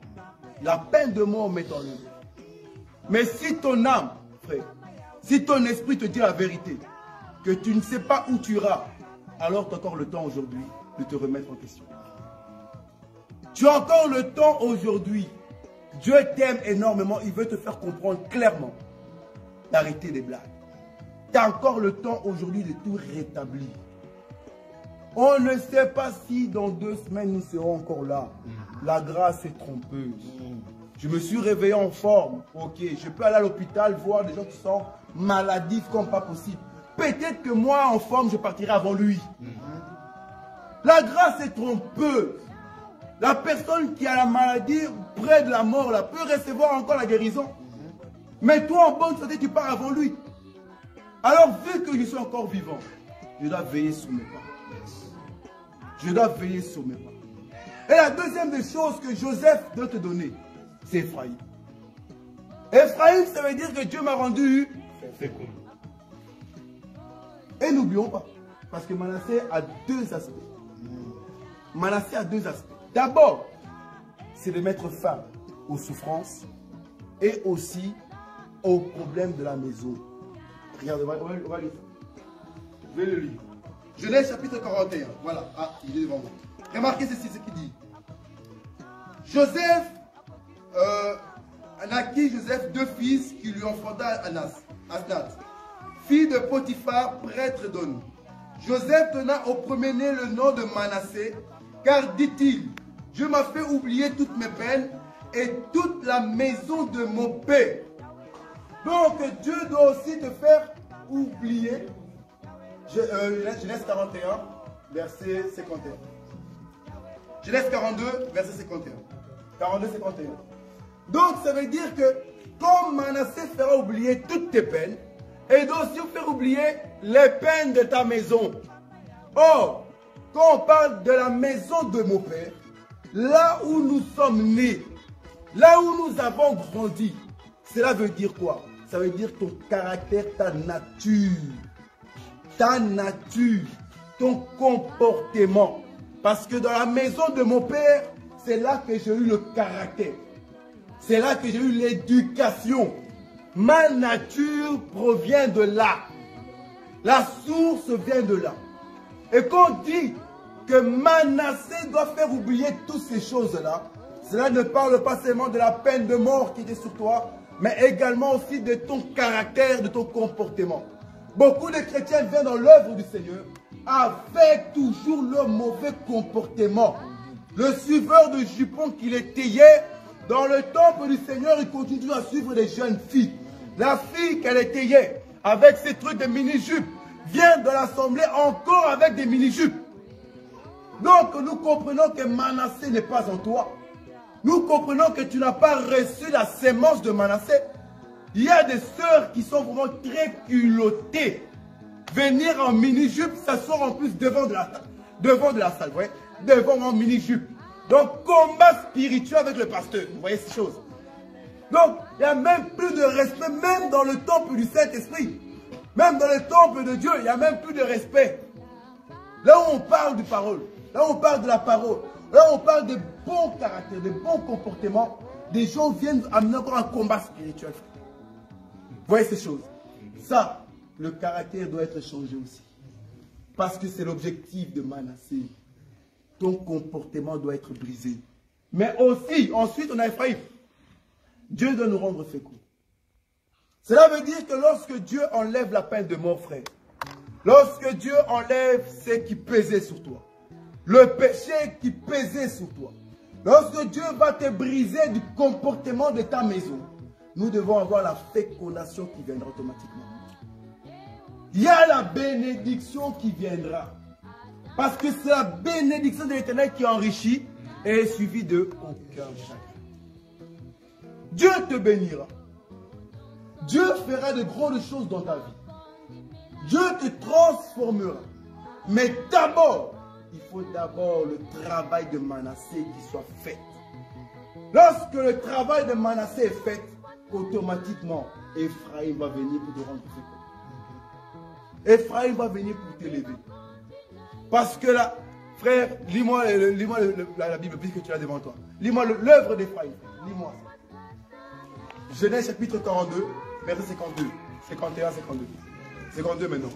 La peine de mort m'est enlevée. Mais si ton âme, frère, si ton esprit te dit la vérité, que tu ne sais pas où tu iras, alors tu as encore le temps aujourd'hui de te remettre en question. Tu as encore le temps aujourd'hui. Dieu t'aime énormément, il veut te faire comprendre clairement d'arrêter les blagues. Tu as encore le temps aujourd'hui de tout rétablir. On ne sait pas si dans 2 semaines nous serons encore là. La grâce est trompeuse. Je me suis réveillé en forme. Ok, je peux aller à l'hôpital voir des gens qui sont maladifs comme pas possible. Peut-être que moi en forme, je partirai avant lui. La grâce est trompeuse. La personne qui a la maladie près de la mort là, peut recevoir encore la guérison. Mais toi en bonne santé, tu pars avant lui. Alors vu que je suis encore vivant, je dois veiller sur mes pas. Je dois veiller sur mes pas. Et la deuxième des choses que Joseph doit te donner, c'est Ephraïm. Ephraïm, ça veut dire que Dieu m'a rendu fécond. Et n'oublions pas, parce que Manassé a 2 aspects. Manassé a 2 aspects. D'abord, c'est de mettre fin aux souffrances et aussi aux problèmes de la maison. Regardez, on va lire. Je vais le lire. Genèse chapitre 41. Voilà. Ah, il est devant moi. Remarquez ceci, ce qu'il dit. Joseph naquit Joseph 2 fils qui lui enfanta Asnath, fille de Potiphar, prêtre d'On. Joseph donna au premier-né le nom de Manassé, car dit-il, je m'ai fait oublier toutes mes peines et toute la maison de mon père. Donc Dieu doit aussi te faire oublier. Genèse 41, verset 51. Genèse 42, verset 51. 42, 51. Donc ça veut dire que comme Manassé fera oublier toutes tes peines, et doit aussi faire oublier les peines de ta maison. Or, quand on parle de la maison de mon père, là où nous sommes nés, là où nous avons grandi, cela veut dire quoi? Ça veut dire ton caractère, ta nature, ton comportement. Parce que dans la maison de mon père, c'est là que j'ai eu le caractère. C'est là que j'ai eu l'éducation. Ma nature provient de là. La source vient de là. Et quand on dit que Manassé doit faire oublier toutes ces choses-là, cela ne parle pas seulement de la peine de mort qui était sur toi, mais également aussi de ton caractère, de ton comportement. Beaucoup de chrétiens viennent dans l'œuvre du Seigneur avec toujours leur mauvais comportement. Le suiveur de jupons qu'il étayait dans le temple du Seigneur, il continue à suivre des jeunes filles. La fille qu'elle étayait avec ses trucs de mini-jupes vient de l'assemblée encore avec des mini-jupes. Donc nous comprenons que Manassé n'est pas en toi. Nous comprenons que tu n'as pas reçu la sémence de Manassé. Il y a des sœurs qui sont vraiment très culottées. Venir en mini-jupe, s'asseoir en plus devant de la salle, vous voyez, devant en mini-jupe. Donc combat spirituel avec le pasteur, vous voyez ces choses. Donc, il n'y a même plus de respect, même dans le temple du Saint-Esprit. Même dans le temple de Dieu, il n'y a même plus de respect. Là où on parle de parole, là où on parle de la parole, là où on parle de bons caractères, de bons comportements, des gens viennent amener encore un combat spirituel. Vous voyez ces choses. Ça, le caractère doit être changé aussi. Parce que c'est l'objectif de Manassé. Ton comportement doit être brisé. Mais aussi, ensuite, on a Ephraïm. Dieu doit nous rendre féconds. Cela veut dire que lorsque Dieu enlève la peine de mort, frère, lorsque Dieu enlève ce qui pesait sur toi, le péché qui pesait sur toi, lorsque Dieu va te briser du comportement de ta maison, nous devons avoir la fécondation qui viendra automatiquement. Il y a la bénédiction qui viendra. Parce que c'est la bénédiction de l'Éternel qui enrichit et est suivie de aucun chagrin. Dieu te bénira. Dieu fera de grandes choses dans ta vie. Dieu te transformera. Mais d'abord, il faut d'abord le travail de Manassé qui soit fait. Lorsque le travail de Manassé est fait, automatiquement, Ephraïm va venir pour te rendre fécond. Ephraïm va venir pour t'élever. Parce que là, frère, lis-moi la Bible puisque tu l'as devant toi. Lis-moi l'œuvre d'Ephraïm. Lis-moi ça. Genèse chapitre 42, verset 52. 51, 52. 52 maintenant.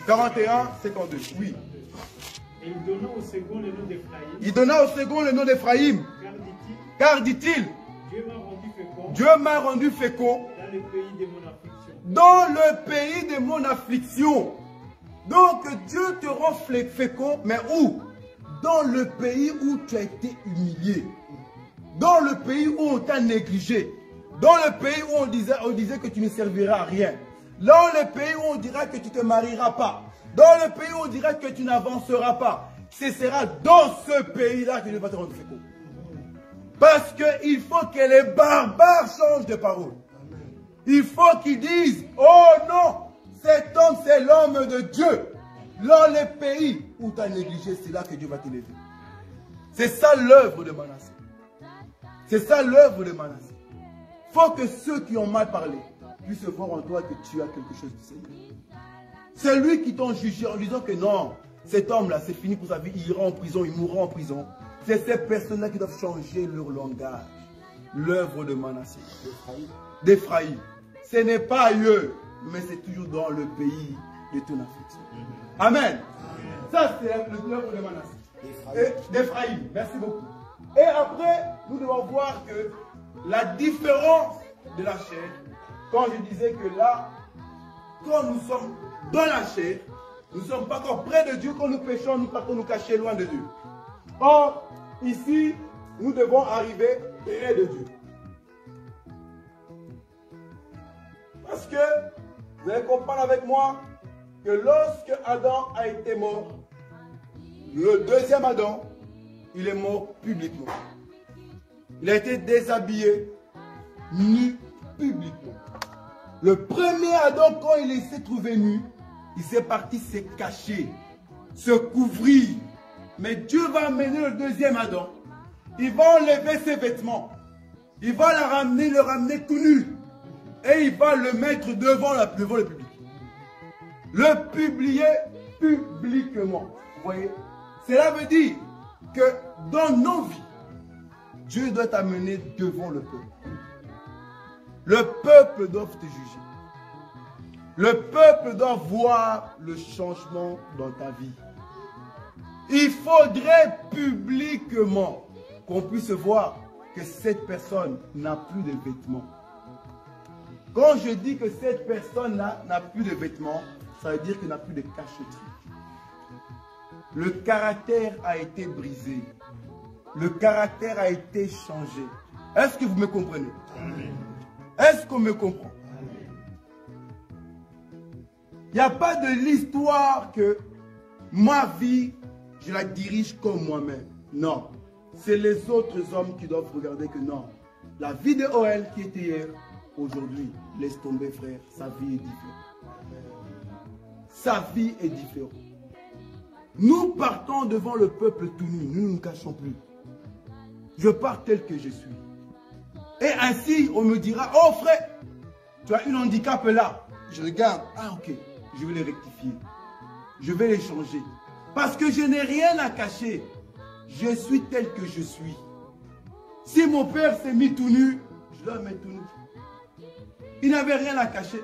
41, 52. Oui. Et il donna au second le nom d'Ephraïm. Il donna au second le nom d'Ephraïm. Car dit-il, Dieu m'a rendu fécond dans le pays de mon affliction. Dans le pays de mon affliction. Donc Dieu te rend fécond, mais où? Dans le pays où tu as été humilié. Dans le pays où on t'a négligé. Dans le pays où on disait que tu ne serviras à rien. Dans le pays où on dira que tu ne te marieras pas. Dans le pays où on dira que tu n'avanceras pas. Ce sera dans ce pays-là que Dieu va te rendre fécond. Parce qu'il faut que les barbares changent de parole. Il faut qu'ils disent, oh non, cet homme c'est l'homme de Dieu. Dans les pays où tu as négligé, c'est là que Dieu va t'élever. C'est ça l'œuvre de Manassé. C'est ça l'œuvre de Manassé. Il faut que ceux qui ont mal parlé puissent voir en toi que tu as quelque chose du Seigneur. C'est lui qui t'ont jugé en disant que non, cet homme-là, c'est fini pour sa vie, il ira en prison, il mourra en prison. C'est ces personnes-là qui doivent changer leur langage. L'œuvre de Manassé, d'Ephraïm. Ce n'est pas ailleurs, mais c'est toujours dans le pays de ton affliction. Amen. Ça, c'est l'œuvre de Manassé. D'Ephraïm. Merci beaucoup. Et après, nous devons voir que la différence de la chair, quand je disais que là, quand nous sommes dans la chair, nous ne sommes pas encore près de Dieu. Quand nous péchons, nous partons nous cacher loin de Dieu. Or, ici, nous devons arriver près de Dieu. Parce que, vous allez comprendre avec moi, que lorsque Adam a été mort, le deuxième Adam, il est mort publiquement. Il a été déshabillé, nu publiquement. Le premier Adam, quand il s'est trouvé nu, il s'est parti se cacher, se couvrir. Mais Dieu va amener le deuxième Adam. Il va enlever ses vêtements. Il va le ramener tout nu. Et il va le mettre devant le public. Le publier publiquement. Vous voyez? Cela veut dire que dans nos vies, Dieu doit t'amener devant le peuple. Le peuple doit te juger. Le peuple doit voir le changement dans ta vie. Il faudrait publiquement qu'on puisse voir que cette personne n'a plus de vêtements. Quand je dis que cette personne-là n'a plus de vêtements, ça veut dire qu'il n'a plus de cachotterie. Le caractère a été brisé. Le caractère a été changé. Est-ce que vous me comprenez? Est-ce qu'on me comprend? Il n'y a pas de l'histoire que ma vie, je la dirige comme moi-même. Non. C'est les autres hommes qui doivent regarder que non. La vie de OL qui était hier, aujourd'hui, laisse tomber frère, sa vie est différente. Sa vie est différente. Nous partons devant le peuple tout nu, nous ne nous cachons plus. Je pars tel que je suis. Et ainsi, on me dira, oh frère, tu as un handicap là. Je regarde, ah ok, je vais les rectifier. Je vais les changer. Parce que je n'ai rien à cacher. Je suis tel que je suis. Si mon père s'est mis tout nu, je dois me mettre tout nu. Il n'avait rien à cacher.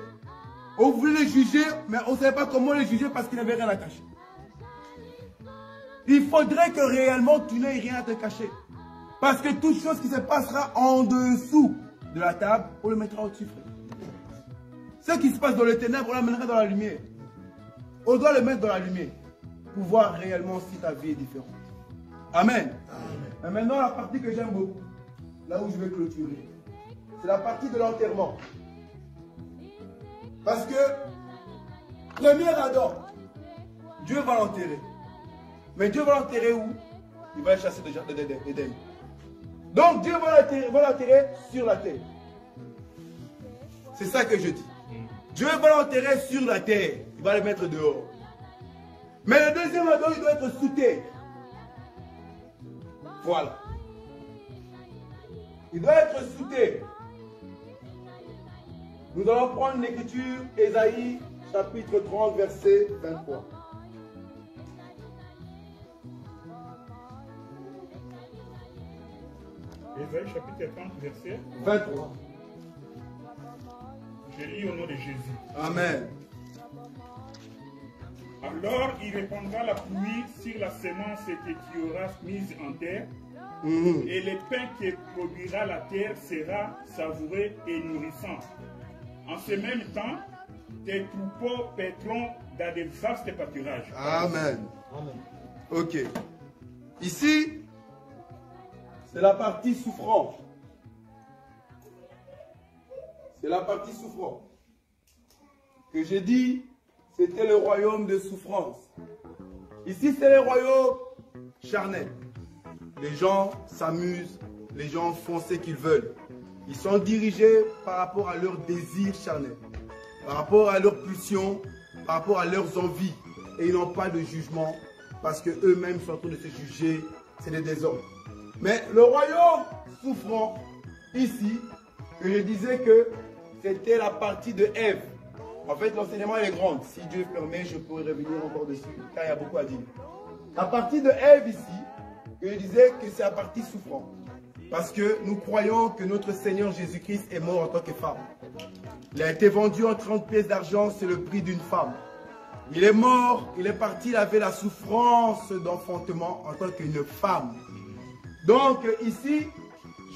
On voulait le juger, mais on ne savait pas comment le juger parce qu'il n'avait rien à cacher. Il faudrait que réellement tu n'aies rien à te cacher. Parce que toute chose qui se passera en dessous de la table, on le mettra au-dessus, frère. Ce qui se passe dans les ténèbres, on l'amènera dans la lumière. On doit le mettre dans la lumière pour voir réellement si ta vie est différente. Amen. Et maintenant, la partie que j'aime beaucoup, là où je vais clôturer, c'est la partie de l'enterrement. Parce que, premier Adam, Dieu va l'enterrer. Mais Dieu va l'enterrer où? Il va le chasser de jardin d'Éden. Donc Dieu va l'enterrer sur la terre. C'est ça que je dis. Dieu va l'enterrer sur la terre. Il va le mettre dehors. Mais le deuxième Adam, il doit être sous terre. Voilà. Il doit être sous terre. Nous allons prendre l'écriture, Ésaïe, chapitre 30, verset 23. Ésaïe chapitre 30, verset 23. Je lis au nom de Jésus. Amen. Alors il répandra la pluie sur la semence que tu auras mise en terre, et le pain que produira la terre sera savoureux et nourrissant. En ce même temps, tes troupeaux paîtront dans des vastes pâturages. Amen. Amen. Ok. Ici, c'est la partie souffrante. C'est la partie souffrante. Que j'ai dit, c'était le royaume de souffrance. Ici, c'est le royaume charnel. Les gens s'amusent, les gens font ce qu'ils veulent. Ils sont dirigés par rapport à leurs désirs charnels, par rapport à leurs pulsions, par rapport à leurs envies. Et ils n'ont pas de jugement parce qu'eux-mêmes sont en train de se juger. C'est des désordres. Mais le royaume souffrant, ici, que je disais que c'était la partie de Ève. En fait, l'enseignement est grand. Si Dieu permet, je pourrais revenir encore dessus, car il y a beaucoup à dire. La partie de Ève ici, que que je disais que c'est la partie souffrant. Parce que nous croyons que notre Seigneur Jésus-Christ est mort en tant que femme. Il a été vendu en 30 pièces d'argent, c'est le prix d'une femme. Il est mort, il est parti, il avait la souffrance d'enfantement en tant qu'une femme. Donc ici,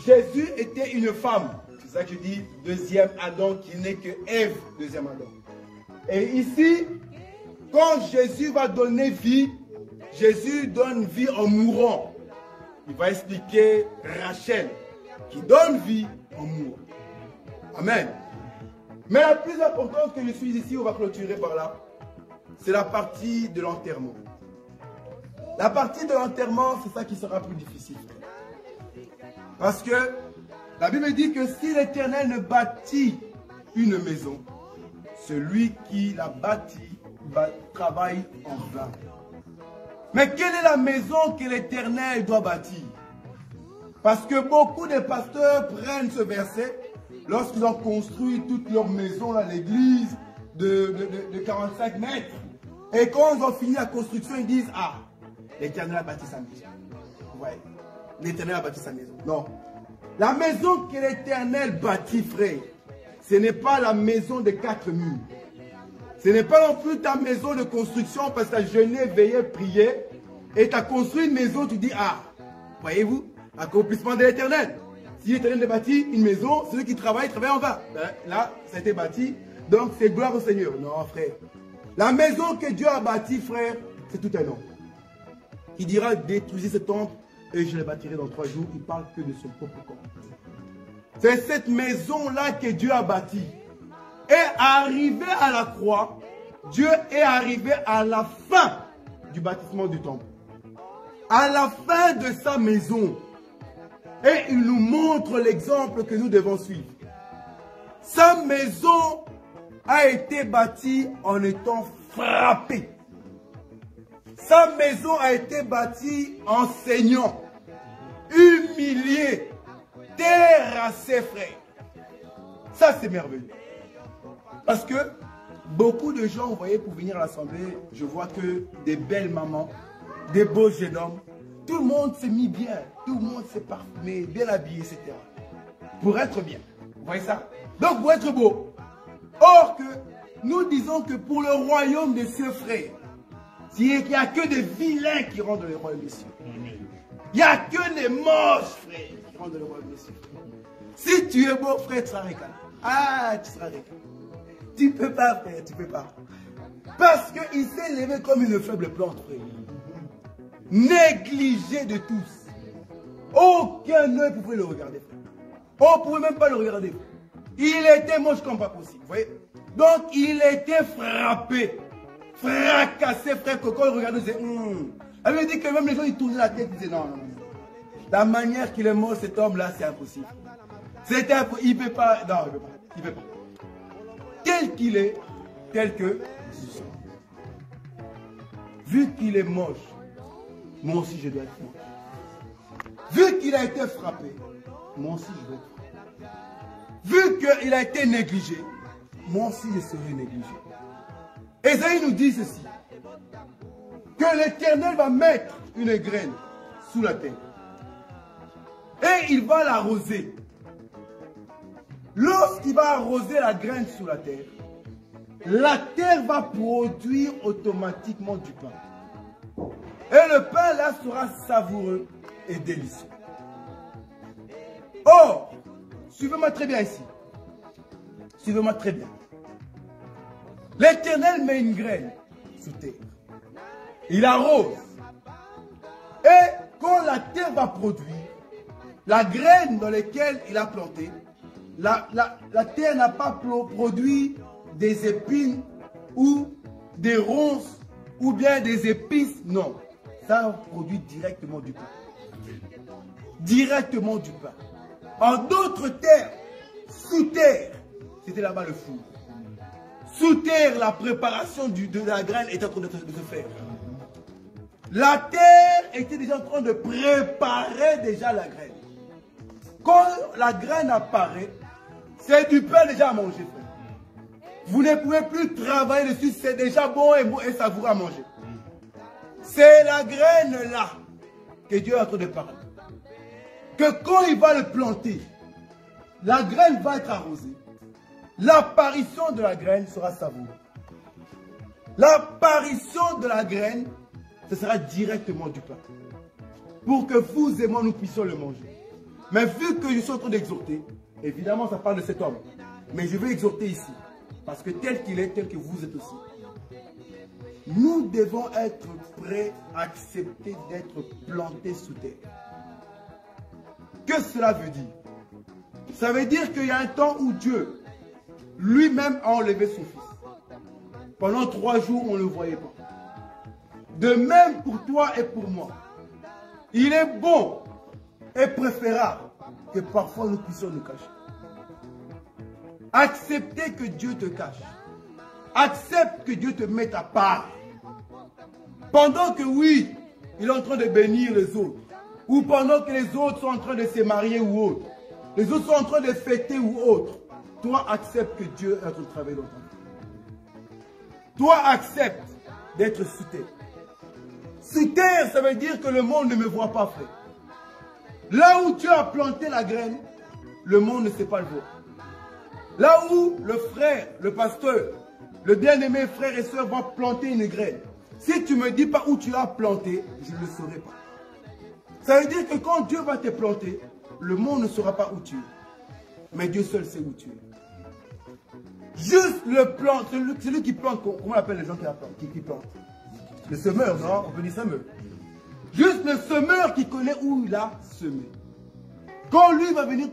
Jésus était une femme. C'est ça que je dis, deuxième Adam qui n'est que Ève, deuxième Adam. Et ici, quand Jésus va donner vie, Jésus donne vie en mourant. Il va expliquer Rachel qui donne vie en mourant. Amen. Mais la plus importante que je suis ici, on va clôturer par là, c'est la partie de l'enterrement. La partie de l'enterrement, c'est ça qui sera plus difficile. Parce que la Bible dit que si l'Éternel ne bâtit une maison, celui qui la bâtit travaille en vain. Mais quelle est la maison que l'Éternel doit bâtir? Parce que beaucoup de pasteurs prennent ce verset lorsqu'ils ont construit toute leur maison, l'église de 45 mètres. Et quand ils ont fini la construction, ils disent, ah, l'Éternel a bâti sa maison. Ouais, l'Éternel a bâti sa maison. Non. La maison que l'Éternel bâtit, frère, ce n'est pas la maison de 4 murs. Ce n'est pas non plus ta maison de construction parce que tu as jeûné, veillé, prié et tu as construit une maison, tu dis, ah, voyez-vous, accomplissement de l'Éternel. Si l'Éternel a bâti une maison, celui qui travaille en vain. Ben, là, ça a été bâti, donc c'est gloire au Seigneur. Non, frère. La maison que Dieu a bâtie, frère, c'est tout un homme. Qui dira, détruisez ce temple et je le bâtirai dans 3 jours. Il parle que de son propre corps. C'est cette maison-là que Dieu a bâtie. Et arrivé à la croix, Dieu est arrivé à la fin du bâtiment du temple. À la fin de sa maison. Et il nous montre l'exemple que nous devons suivre. Sa maison a été bâtie en étant frappée. Sa maison a été bâtie en saignant, humilié, terrassé, frère. Ça, c'est merveilleux. Parce que beaucoup de gens, vous voyez, pour venir à l'assemblée, je vois que des belles mamans, des beaux jeunes hommes, tout le monde s'est mis bien, tout le monde s'est parfumé, bien habillé, etc. Pour être bien. Vous voyez ça? Donc, pour être beau. Or que nous disons que pour le royaume des cieux, frère, il n'y a que des vilains qui rentrent dans le royaume des cieux. Il n'y a que des moches, frère, qui rentrent dans le royaume des cieux. Si tu es beau, frère, tu seras récalé. Ah, tu seras récalé. Tu ne peux pas, frère, tu ne peux pas. Parce qu'il s'est levé comme une faible plante, frère. Négligé de tous. Aucun œil pouvait le regarder, frère. On ne pouvait même pas le regarder. Il était moche comme pas possible, vous voyez. Donc, il était frappé, fracassé, frère, que quand il regardait, il disait, Elle lui dit que même les gens, ils tournaient la tête, ils disaient, non, non, non. La manière qu'il est mort, cet homme-là, c'est impossible. C'est impossible, il ne peut pas, non, il ne peut pas, il ne peut pas. Tel qu'il est, tel que, vu qu'il est moche, moi aussi je dois être moche. Vu qu'il a été frappé, moi aussi je dois être frappé. Vu qu'il a été négligé, moi aussi je serai négligé. Ésaïe nous dit ceci, que l'Éternel va mettre une graine sous la terre et il va l'arroser. Lorsqu'il va arroser la graine sous la terre va produire automatiquement du pain. Et le pain là sera savoureux et délicieux. Or, suivez-moi très bien ici. Suivez-moi très bien. L'Éternel met une graine sous terre. Il arrose. Et quand la terre va produire, la graine dans laquelle il a planté, la terre n'a pas produit des épines ou des ronces ou bien des épices. Non. Ça produit directement du pain. Directement du pain. En d'autres terres, sous terre, c'était là-bas le four. Sous terre, la préparation de la graine était en train de se faire. La terre était déjà en train de préparer déjà la graine. Quand la graine apparaît, c'est du pain déjà à manger, frère. Vous ne pouvez plus travailler dessus, c'est déjà bon et savoureux à manger. C'est la graine là que Dieu est en train de parler. Que quand il va le planter, la graine va être arrosée. L'apparition de la graine sera savoureux. L'apparition de la graine, ce sera directement du pain. Pour que vous et moi, nous puissions le manger. Mais vu que je suis en train d'exhorter, évidemment, ça parle de cet homme. Mais je vais exhorter ici. Parce que tel qu'il est, tel que vous êtes aussi. Nous devons être prêts à accepter d'être plantés sous terre. Que cela veut dire? Ça veut dire qu'il y a un temps où Dieu lui-même a enlevé son fils. Pendant 3 jours, on ne le voyait pas. De même pour toi et pour moi. Il est bon et préférable que parfois nous puissions nous cacher. Accepter que Dieu te cache. Accepte que Dieu te mette à part. Pendant que oui, il est en train de bénir les autres. Ou pendant que les autres sont en train de se marier ou autre. Les autres sont en train de fêter ou autre. Toi, accepte que Dieu est en train de travailler dans ta vie. Toi, accepte d'être sous terre. Sous terre, ça veut dire que le monde ne me voit pas, frère. Là où tu as planté la graine, le monde ne sait pas le voir. Là où le frère, le pasteur, le bien-aimé frère et soeur vont planter une graine. Si tu ne me dis pas où tu l'as planté, je ne le saurai pas. Ça veut dire que quand Dieu va te planter, le monde ne saura pas où tu es. Mais Dieu seul sait où tu es. Juste le plant, celui qui plante, comment on appelle les gens qui plantent? Le semeur, non? On peut dire semeur. Juste le semeur qui connaît où il a semé. Quand lui va venir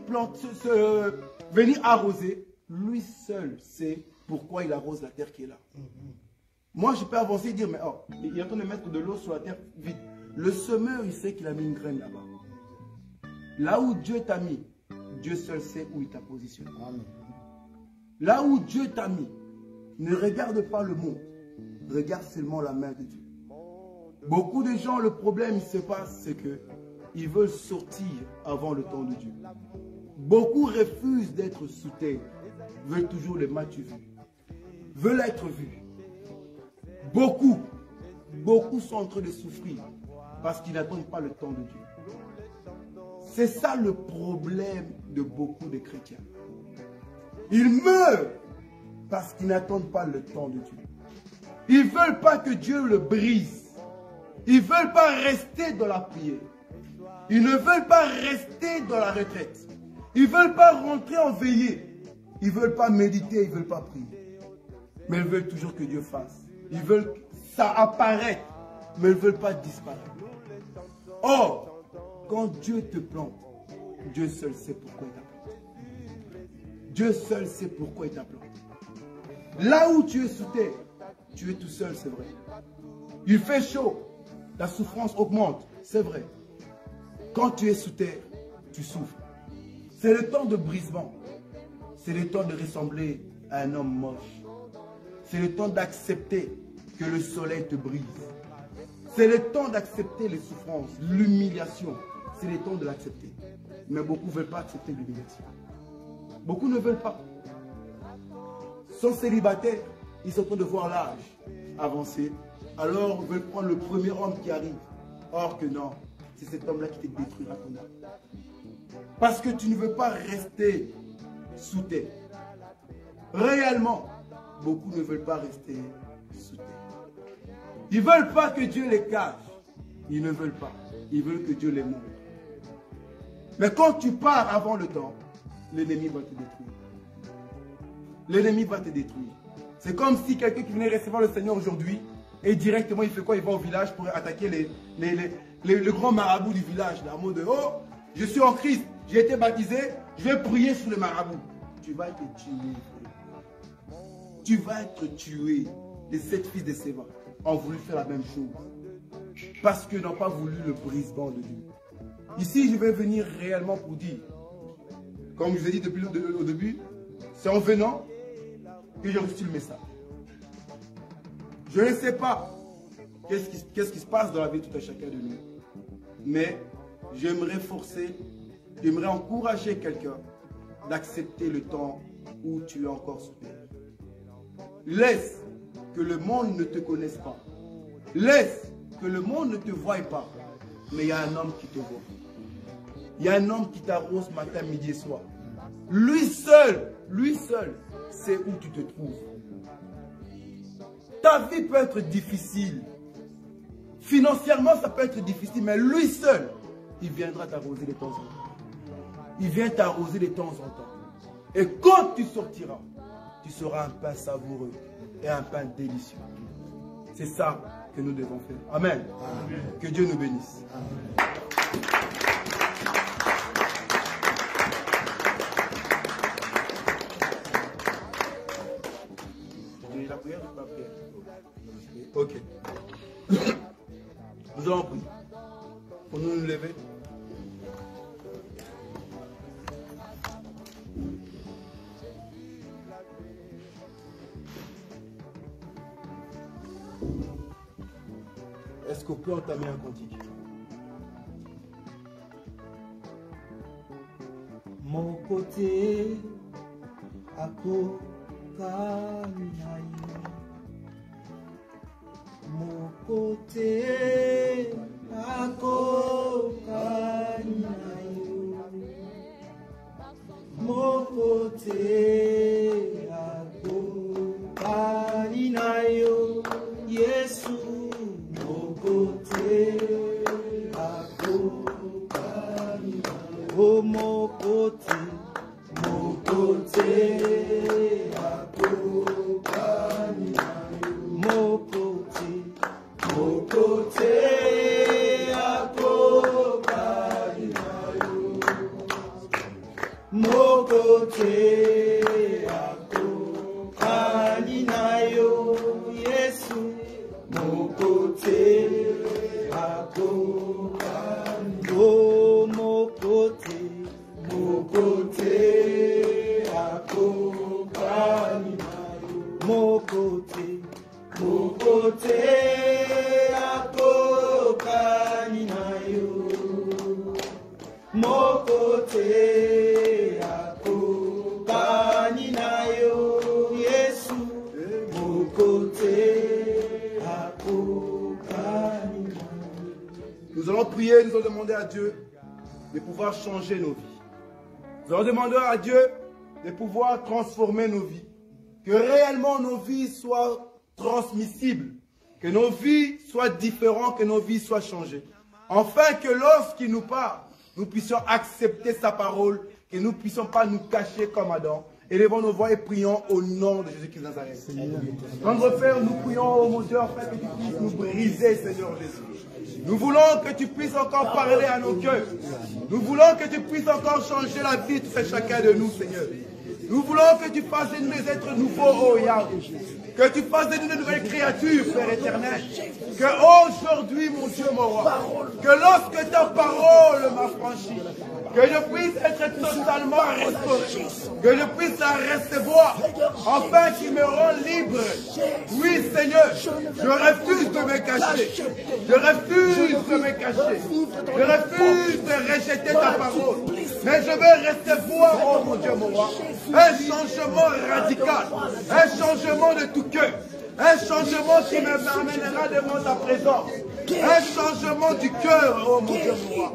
venir arroser, lui seul sait pourquoi il arrose la terre qui est là. Moi, je peux avancer et dire, mais oh, il est en train de mettre de l'eau sur la terre vite. Le semeur, il sait qu'il a mis une graine là-bas. Là où Dieu t'a mis, Dieu seul sait où il t'a positionné. Amen. Là où Dieu t'a mis, ne regarde pas le monde, regarde seulement la main de Dieu. Beaucoup de gens, le problème qui se passe, c'est qu'ils veulent sortir avant le temps de Dieu. Beaucoup refusent d'être sous terre, veulent toujours les matchs vus, veulent être vus. Beaucoup sont en train de souffrir parce qu'ils n'attendent pas le temps de Dieu. C'est ça le problème de beaucoup de chrétiens. Ils meurent parce qu'ils n'attendent pas le temps de Dieu. Ils ne veulent pas que Dieu le brise. Ils ne veulent pas rester dans la prière. Ils ne veulent pas rester dans la retraite. Ils ne veulent pas rentrer en veillée. Ils ne veulent pas méditer, ils ne veulent pas prier. Mais ils veulent toujours que Dieu fasse. Ils veulent ça apparaître, mais ils ne veulent pas disparaître. Or, quand Dieu te plante, Dieu seul sait pourquoi il t'a planté. Dieu seul sait pourquoi il t'a planté. Là où tu es sous terre, tu es tout seul, c'est vrai. Il fait chaud, la souffrance augmente, c'est vrai. Quand tu es sous terre, tu souffres. C'est le temps de brisement. C'est le temps de ressembler à un homme moche. C'est le temps d'accepter que le soleil te brise. C'est le temps d'accepter les souffrances, l'humiliation. C'est le temps de l'accepter. Mais beaucoup ne veulent pas accepter l'humiliation. Beaucoup ne veulent pas. Ils sont célibataires, ils sont en train de voir l'âge avancer. Alors ils veulent prendre le premier homme qui arrive. Or que non, c'est cet homme-là qui te détruira ton âme. Parce que tu ne veux pas rester sous terre. Réellement, beaucoup ne veulent pas rester sous terre. Ils ne veulent pas que Dieu les cache. Ils ne veulent pas. Ils veulent que Dieu les montre. Mais quand tu pars avant le temps, l'ennemi va te détruire. L'ennemi va te détruire. C'est comme si quelqu'un qui venait recevoir le Seigneur aujourd'hui et directement il fait quoi? Il va au village pour attaquer le grand marabout du village. En mode de, oh, je suis en Christ, j'ai été baptisé, je vais prier sur le marabout. Tu vas être tué. Tu vas être tué. Les 7 fils de Séba ont voulu faire la même chose. Parce qu'ils n'ont pas voulu le brisement de Dieu. Ici, je vais venir réellement pour dire, comme je vous ai dit depuis au début, c'est en venant que j'ai reçu le message. Je ne sais pas qu'est-ce qui se passe dans la vie de tout un chacun de nous. Mais j'aimerais forcer, j'aimerais encourager quelqu'un d'accepter le temps où tu es encore sous terre. Laisse que le monde ne te connaisse pas. Laisse que le monde ne te voie pas. mais il y a un homme qui te voit. Il y a un homme qui t'arrose matin, midi et soir. Lui seul, sait où tu te trouves. Ta vie peut être difficile. Financièrement, ça peut être difficile, mais lui seul, il viendra t'arroser de temps en temps. Il vient t'arroser de temps en temps. Et quand tu sortiras, tu seras un pain savoureux et un pain délicieux. C'est ça que nous devons faire. Amen. Amen. Que Dieu nous bénisse. Amen. La prière ou pas prière? Ok. Nous allons prier. Pour nous lever. Est-ce qu'on peut entamer un cantique? Mon côté à côté. Mon côté à côté. Mon côté à côté. Yesu, mon côté à côté. Oh, mon côté. Mon côté à côté, mon côté à côté, mon côté à côté, Yesu, mon côté à côté, oh, mon côté. Mon côté à côté, mon côté à côté, mon côté à côté, Yesu, mon côté à côté. Nous allons prier, nous allons demander à Dieu de pouvoir changer nos vies. Nous allons demander à Dieu de pouvoir transformer nos vies. Que réellement nos vies soient transmissibles. Que nos vies soient différentes, que nos vies soient changées. Afin que lorsqu'il nous parle, nous puissions accepter sa parole. Que nous ne puissions pas nous cacher comme Adam. Élevons nos voix et prions au nom de Jésus-Christ de Nazareth. Notre Père, nous prions, oh mon Dieu, afin que tu puisses nous briser, Seigneur Jésus. Nous voulons que tu puisses encore parler à nos cœurs. Nous voulons que tu puisses encore changer la vie de chacun de nous, Seigneur. Nous voulons que tu fasses de nous des êtres nouveaux, oh Yahweh. Que tu fasses de nous de nouvelles créatures, Père éternel. Que aujourd'hui, mon Dieu, mon roi, que lorsque ta parole m'a franchi, que je puisse être totalement restauré, que je puisse la recevoir, afin qu'il me rend libre. Oui, Seigneur, je refuse de me cacher. Je refuse de me cacher. Je refuse de rejeter ta parole. Mais je veux recevoir, oh mon Dieu, mon roi, un changement radical, un changement de tout cœur, un changement qui m'amènera devant ta présence. Un changement du cœur, oh mon Dieu, mon roi.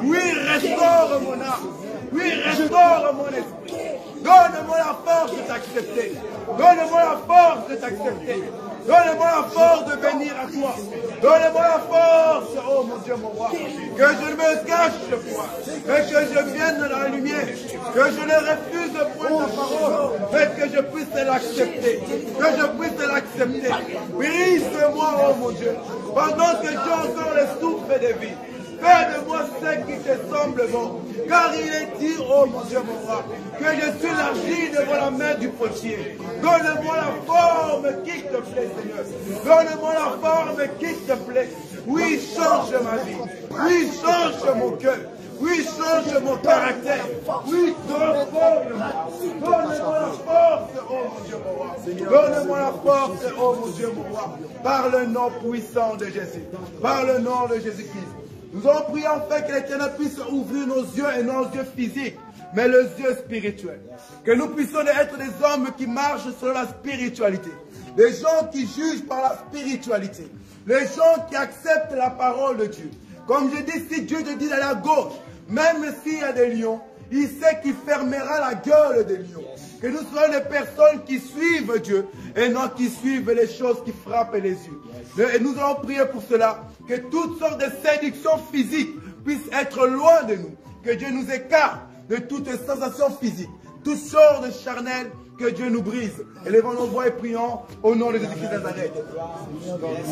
Oui, restaure mon âme. Oui, restaure mon esprit. Donne-moi la force de t'accepter. Donne-moi la force de t'accepter. Donne-moi la force de venir à toi. Donne-moi la force, oh mon Dieu, mon roi. Que je ne me cache point, mais que je vienne dans la lumière. Que je ne refuse point ta parole, mais que je puisse l'accepter. Que je puisse l'accepter. Brise-moi, oh mon Dieu, pendant que j'ai encore le souffle de vie. Fais de moi ce qui te semble bon. Car il est dit, oh mon Dieu, mon roi, que je suis l'argile devant la main du potier. Donne-moi la forme qui te plaît, Seigneur. Donne-moi la forme qui te plaît. Oui, change ma vie. Oui, change mon cœur. Oui, change mon caractère. Oui, transforme-moi. Donne-moi la force, oh mon Dieu, mon roi. Donne-moi la force, oh mon Dieu, mon roi. Par le nom puissant de Jésus. Par le nom de Jésus-Christ. Nous allons prier afin que l'Éternel puisse ouvrir nos yeux et nos yeux physiques, mais les yeux spirituels. Que nous puissions être des hommes qui marchent selon la spiritualité. Des gens qui jugent par la spiritualité. Les gens qui acceptent la parole de Dieu. Comme je dis, si Dieu te dit d'aller à gauche, même s'il y a des lions, il sait qu'il fermera la gueule des lions. Que nous soyons des personnes qui suivent Dieu et non qui suivent les choses qui frappent les yeux. Et nous allons prier pour cela, que toutes sortes de séductions physiques puissent être loin de nous. Que Dieu nous écarte de toutes sensations physiques, toutes sortes de charnelles, que Dieu nous brise. Élevons nos voix et prions au nom de Jésus-Christ de Nazareth.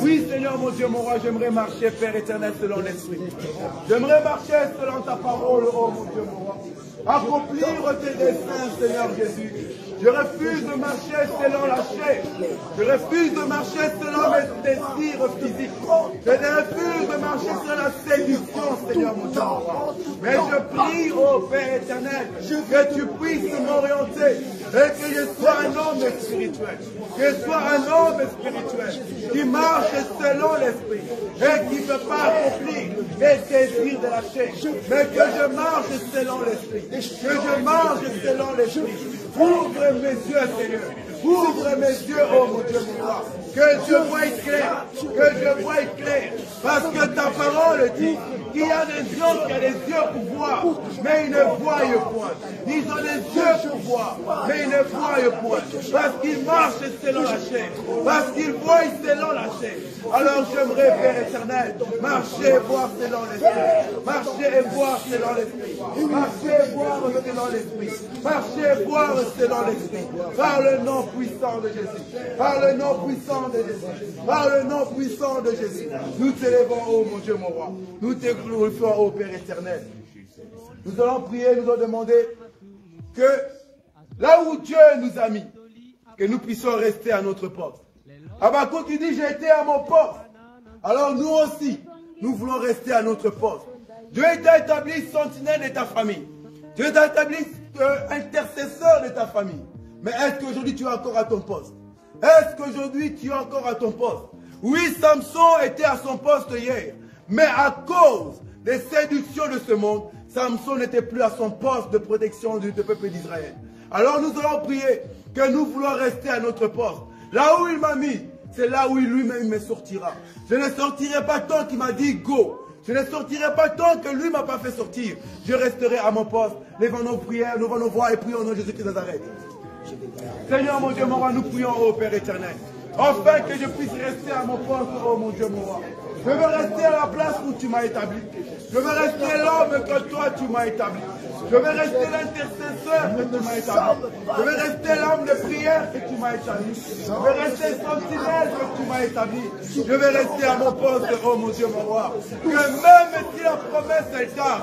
Oui, Seigneur, mon Dieu, mon roi, j'aimerais marcher, Père éternel, selon l'Esprit. J'aimerais marcher selon ta parole, oh mon Dieu, mon roi. Accomplir tes desseins, Seigneur Jésus. Je refuse de marcher selon la chair. Je refuse de marcher selon mes désirs physiques. Je refuse de marcher selon la séduction, Seigneur mon Dieu. Mais je prie, ô Père éternel, que tu puisses m'orienter et que je sois un homme spirituel. Que je sois un homme spirituel qui marche selon l'esprit et qui ne peut pas accomplir les désirs de la chair. Mais que je marche selon l'esprit. Que je marche selon l'esprit. Ouvre mes yeux, Seigneur. Ouvre mes yeux, oh mon Dieu, mon roi. Que je voie clair. Que je voie clair. Parce que ta parole dit qu'il y a des gens qui ont des yeux pour voir, mais ils ne voient point. Ils ont des yeux pour voir, mais ils ne voient point. Parce qu'ils marchent selon la chair. Parce qu'ils voient selon la chair. Alors j'aimerais, Père éternel, marcher et voir selon l'esprit. Marcher et voir selon l'esprit. Marcher et voir selon l'esprit. Marcher et voir selon l'esprit. Par le nom puissant de Jésus. Par le nom puissant de Jésus. Par le nom puissant de Jésus. Nous t'élèvons, oh mon Dieu, mon roi. Nous te glorifions, ô Père éternel. Nous allons prier, nous allons demander que là où Dieu nous a mis, que nous puissions rester à notre poste. Habakkuk qui dit, j'ai été à mon poste. Alors nous aussi, nous voulons rester à notre poste. Dieu t'a établi sentinelle de ta famille. Dieu t'a établi intercesseur de ta famille. Mais est-ce qu'aujourd'hui tu es encore à ton poste? Est-ce qu'aujourd'hui tu es encore à ton poste? Oui, Samson était à son poste hier. Mais à cause des séductions de ce monde, Samson n'était plus à son poste de protection du peuple d'Israël. Alors nous allons prier que nous voulons rester à notre poste. Là où il m'a mis, c'est là où lui-même me sortira. Je ne sortirai pas tant qu'il m'a dit go. Je ne sortirai pas tant que lui ne m'a pas fait sortir. Je resterai à mon poste. Levons nos prières, levons nos voix et prions au nom de Jésus-Christ de Nazareth. Seigneur mon Dieu, mon roi, nous prions au Père éternel. Enfin que je puisse rester à mon poste, oh mon Dieu, mon roi. Je veux rester à la place où tu m'as établi. Je veux rester l'homme que toi tu m'as établi. Je veux rester l'intercesseur que tu m'as établi. Je veux rester l'homme de prière que tu m'as établi. Je veux rester sentinelle que tu m'as établi. Je veux rester à mon poste, oh mon Dieu, mon roi. Que même si la promesse est tarde,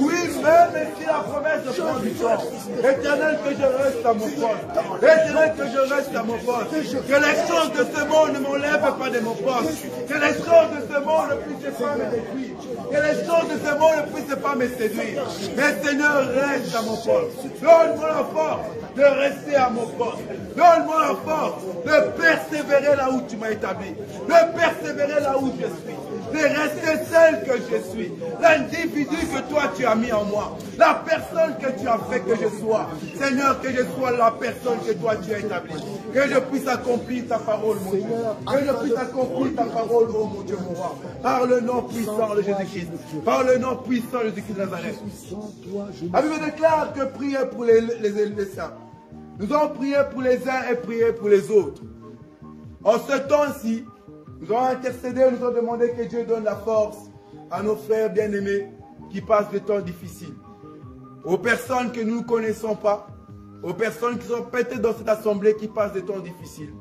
oui, même si la promesse prend du temps, éternel, que je reste à mon poste. Éternel, que je reste à mon poste. Que les choses de ce monde ne m'enlèvent pas de mon poste. Que les choses de ce monde ne puissent pas me détruire. Que les choses de ce monde ne puissent pas me séduire. Mais Seigneur, reste à mon poste. Donne-moi la force de rester à mon poste. Donne-moi la force de persévérer là où tu m'as établi. De persévérer là où je suis. De rester celle que je suis. L'individu que toi tu as mis en moi. La personne que tu as fait que je sois. Seigneur, que je sois la personne que toi tu as établie. Que je puisse accomplir ta parole, mon Dieu. Que je puisse accomplir ta parole, oh mon Dieu, mon roi. Par le nom puissant de Jésus-Christ. Par le nom puissant de Jésus-Christ de Nazareth. La Bible déclare que prier pour les saints. Nous allons prier pour les uns et prier pour les autres. En ce temps-ci, nous allons intercéder, nous allons demander que Dieu donne la force à nos frères bien-aimés qui passent des temps difficiles. Aux personnes que nous ne connaissons pas, aux personnes qui sont peut-être dans cette assemblée qui passent des temps difficiles.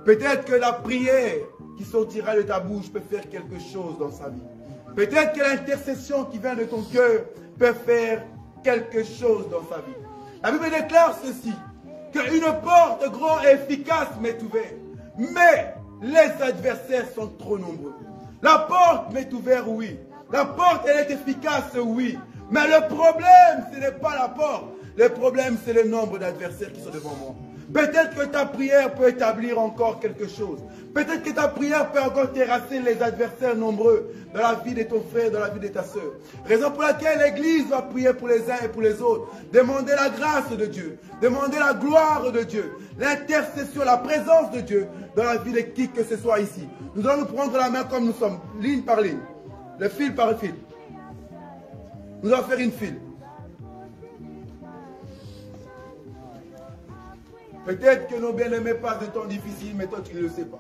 Peut-être que la prière qui sortira de ta bouche peut faire quelque chose dans sa vie. Peut-être que l'intercession qui vient de ton cœur peut faire quelque chose dans sa vie. La Bible déclare ceci, qu'une porte grande et efficace m'est ouverte, mais les adversaires sont trop nombreux. La porte m'est ouverte, oui. La porte, elle est efficace, oui. Mais le problème, ce n'est pas la porte. Le problème, c'est le nombre d'adversaires qui sont devant moi. Peut-être que ta prière peut établir encore quelque chose. Peut-être que ta prière peut encore terrasser les adversaires nombreux dans la vie de ton frère, dans la vie de ta soeur. Raison pour laquelle l'Église va prier pour les uns et pour les autres. Demander la grâce de Dieu. Demander la gloire de Dieu. L'intercession, la présence de Dieu dans la vie de qui que ce soit ici. Nous allons nous prendre la main comme nous sommes, ligne par ligne. Le fil par fil. Nous allons faire une file. Peut-être que nos bien-aimés passent des temps difficiles, mais toi tu ne le sais pas.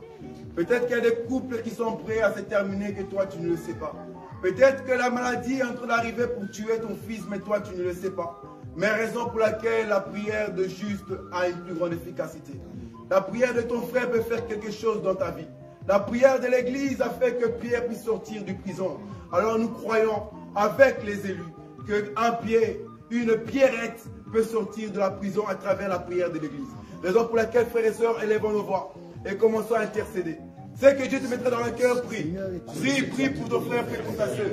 Peut-être qu'il y a des couples qui sont prêts à se terminer, que toi tu ne le sais pas. Peut-être que la maladie est en train d'arriver pour tuer ton fils, mais toi tu ne le sais pas. Mais raison pour laquelle la prière de juste a une plus grande efficacité. La prière de ton frère peut faire quelque chose dans ta vie. La prière de l'église a fait que Pierre puisse sortir du prison. Alors nous croyons avec les élus qu'un pied, une pierrette peut sortir de la prison à travers la prière de l'église. Raison pour laquelle, frères et sœurs, élevons nos voix et commençons à intercéder. C'est que Dieu te mettra dans le cœur, prie. Prie pour ton frère, prie pour ta soeur.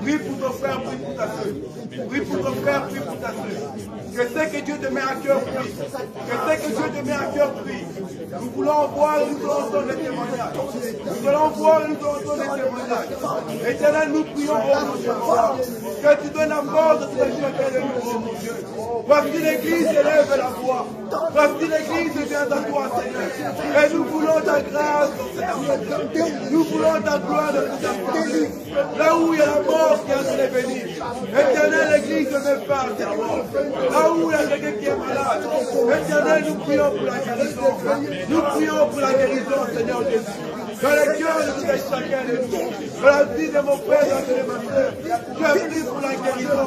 Prie pour ton frère, prie pour ta soeur. Prie pour ton frère, prie pour ta soeur. Que c'est que Dieu te met à cœur, prie. Que c'est que Dieu te met à cœur, prie. Nous voulons voir et nous voulons entendre les témoignages. Nous voulons voir et nous voulons entendre les témoignages. Éternel, nous prions, oh mon Dieu, que tu donnes la mort de chacun de nous, oh mon Dieu. Voici l'église élève la voix. Voici l'église vient à toi, Seigneur. Et nous voulons ta grâce, nous voulons ta gloire de ta famille. Là où il y a la mort qui est en train de venir. Éternel, l'église ne pas, Seigneur. Là où il y a quelqu'un qui est malade. Éternel, nous prions pour la guérison. Nous prions pour la guérison, Seigneur Jésus. Dans le cœur de tout chacun de nous. Dans la vie de mon frère et de ma soeur. Je prie pour la guérison.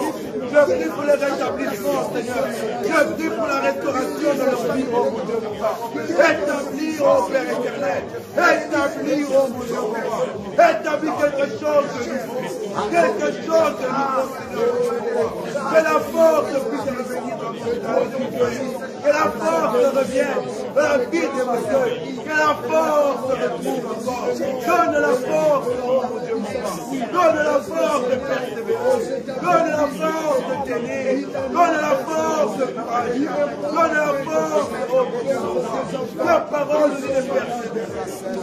Je prie pour le rétablissement, Seigneur. Je prie pour la restauration de leur vie, oh mon Dieu, mon Père. Établis, oh Père éternel. Établis, oh mon Dieu, mon Père. Établis quelque chose de nouveau. Quelque chose de nouveau, Seigneur. Que la force puisse revenir dans mon cœur. Que la force revienne dans la vie de ma soeur. Que la force retrouve encore. Donne la force, oh mon Dieu, mon Père. Donne la force de persévérer. Donne la force de tenir. Donne la force de courage. Donne la force, oh mon Dieu, mon Père. La parole nous est persévérer.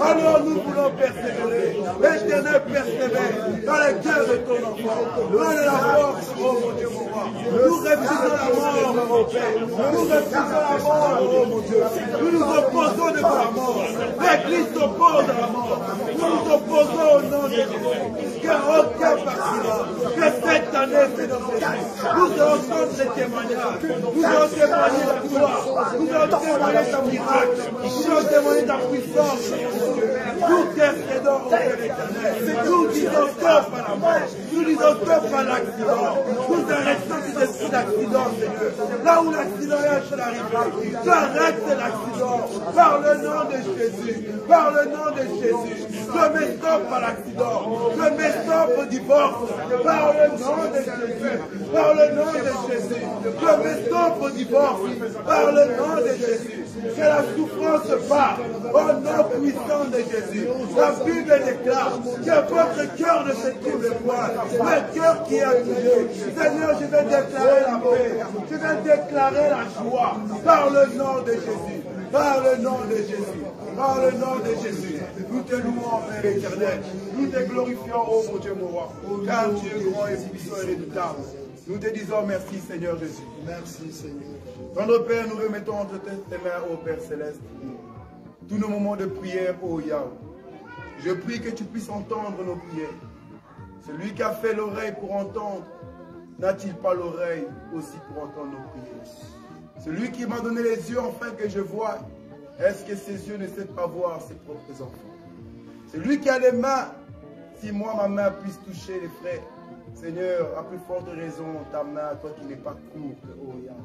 Alors nous voulons persévérer. Éternel, persévère dans le cœur de ton enfant. Donne la force, oh mon Dieu, mon Père. Nous refusons la mort, mon Père. Nous refusons la mort, oh mon Dieu. Nous nous opposons devant la mort. L'Église s'oppose à la mort. Nous nous opposons au nom de Jésus. Qu'aucun partisan, que cette année, Seigneur Jésus, nous allons entendre les témoignages. Nous allons témoigner la gloire. Nous allons témoigner ta miracle. Nous allons témoigner ta puissance, Seigneur Dieu. Nous t'intercédons au Père éternel. Nous disons stop à la mort. Nous disons stop à l'accident. Nous arrêtons cet esprit d'accident, Seigneur. Là où l'accident est en train d'arriver, tu arrêtes l'accident par le nom de Jésus. Par le nom de Jésus. Je mets stop à l'accident. Je mets stop au divorce. Par le nom de Jésus. Par le nom de Jésus. Je mets stop au divorce. Par le nom de Jésus. Que la souffrance part au nom puissant de Jésus. La Bible déclare que votre cœur ne se trouble point. Le cœur qui est accusé. Seigneur, je vais déclarer la paix. Je vais déclarer la joie. Par le nom de Jésus. Par le nom de Jésus. Par le nom de Jésus. Nous te louons, Père éternel. Nous te glorifions, oh mon Dieu, mon roi. Car tu es grand et puissant et redoutable. Nous te disons merci, Seigneur Jésus. Merci, Seigneur. Notre Père, nous remettons entre tes mains, ô Père céleste, tous nos moments de prière, ô Yahweh. Je prie que tu puisses entendre nos prières. Celui qui a fait l'oreille pour entendre, n'a-t-il pas l'oreille aussi pour entendre nos prières? Celui qui m'a donné les yeux afin que je voie, est-ce que ses yeux ne savent pas voir ses propres enfants? Celui qui a les mains, si moi ma main puisse toucher les frères, Seigneur, à plus forte raison, ta main, toi qui n'es pas courte, oh Yahweh.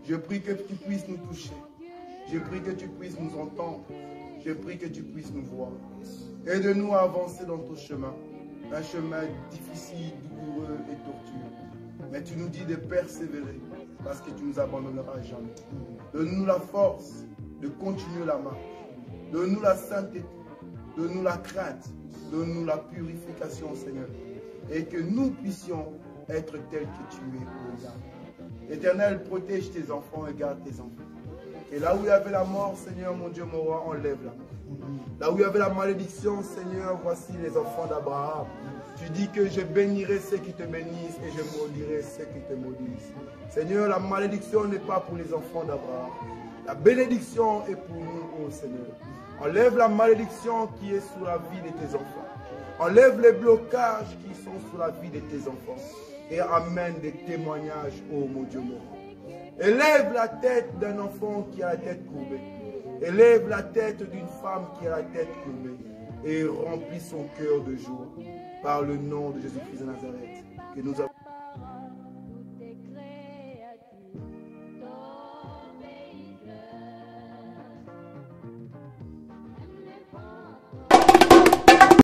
Je prie que tu puisses nous toucher. Je prie que tu puisses nous entendre. Je prie que tu puisses nous voir. Aide-nous à avancer dans ton chemin. Un chemin difficile, douloureux et tortueux. Mais tu nous dis de persévérer parce que tu ne nous abandonneras jamais. Donne-nous la force de continuer la marche. Donne-nous la sainteté. Donne-nous la crainte. Donne-nous la purification, Seigneur. Et que nous puissions être tels que tu es, oh Yahweh. Éternel, protège tes enfants et garde tes enfants. Et là où il y avait la mort, Seigneur, mon Dieu, mon roi, enlève la mort. Là où il y avait la malédiction, Seigneur, voici les enfants d'Abraham. Tu dis que je bénirai ceux qui te bénissent et je maudirai ceux qui te maudissent. Seigneur, la malédiction n'est pas pour les enfants d'Abraham. La bénédiction est pour nous, oh Seigneur. Enlève la malédiction qui est sur la vie de tes enfants. Enlève les blocages qui sont sur la vie de tes enfants et amène des témoignages, oh mon Dieu mon roi. Élève la tête d'un enfant qui a la tête courbée. Élève la tête d'une femme qui a la tête courbée. Et remplis son cœur de joie par le nom de Jésus-Christ de Nazareth que nous avons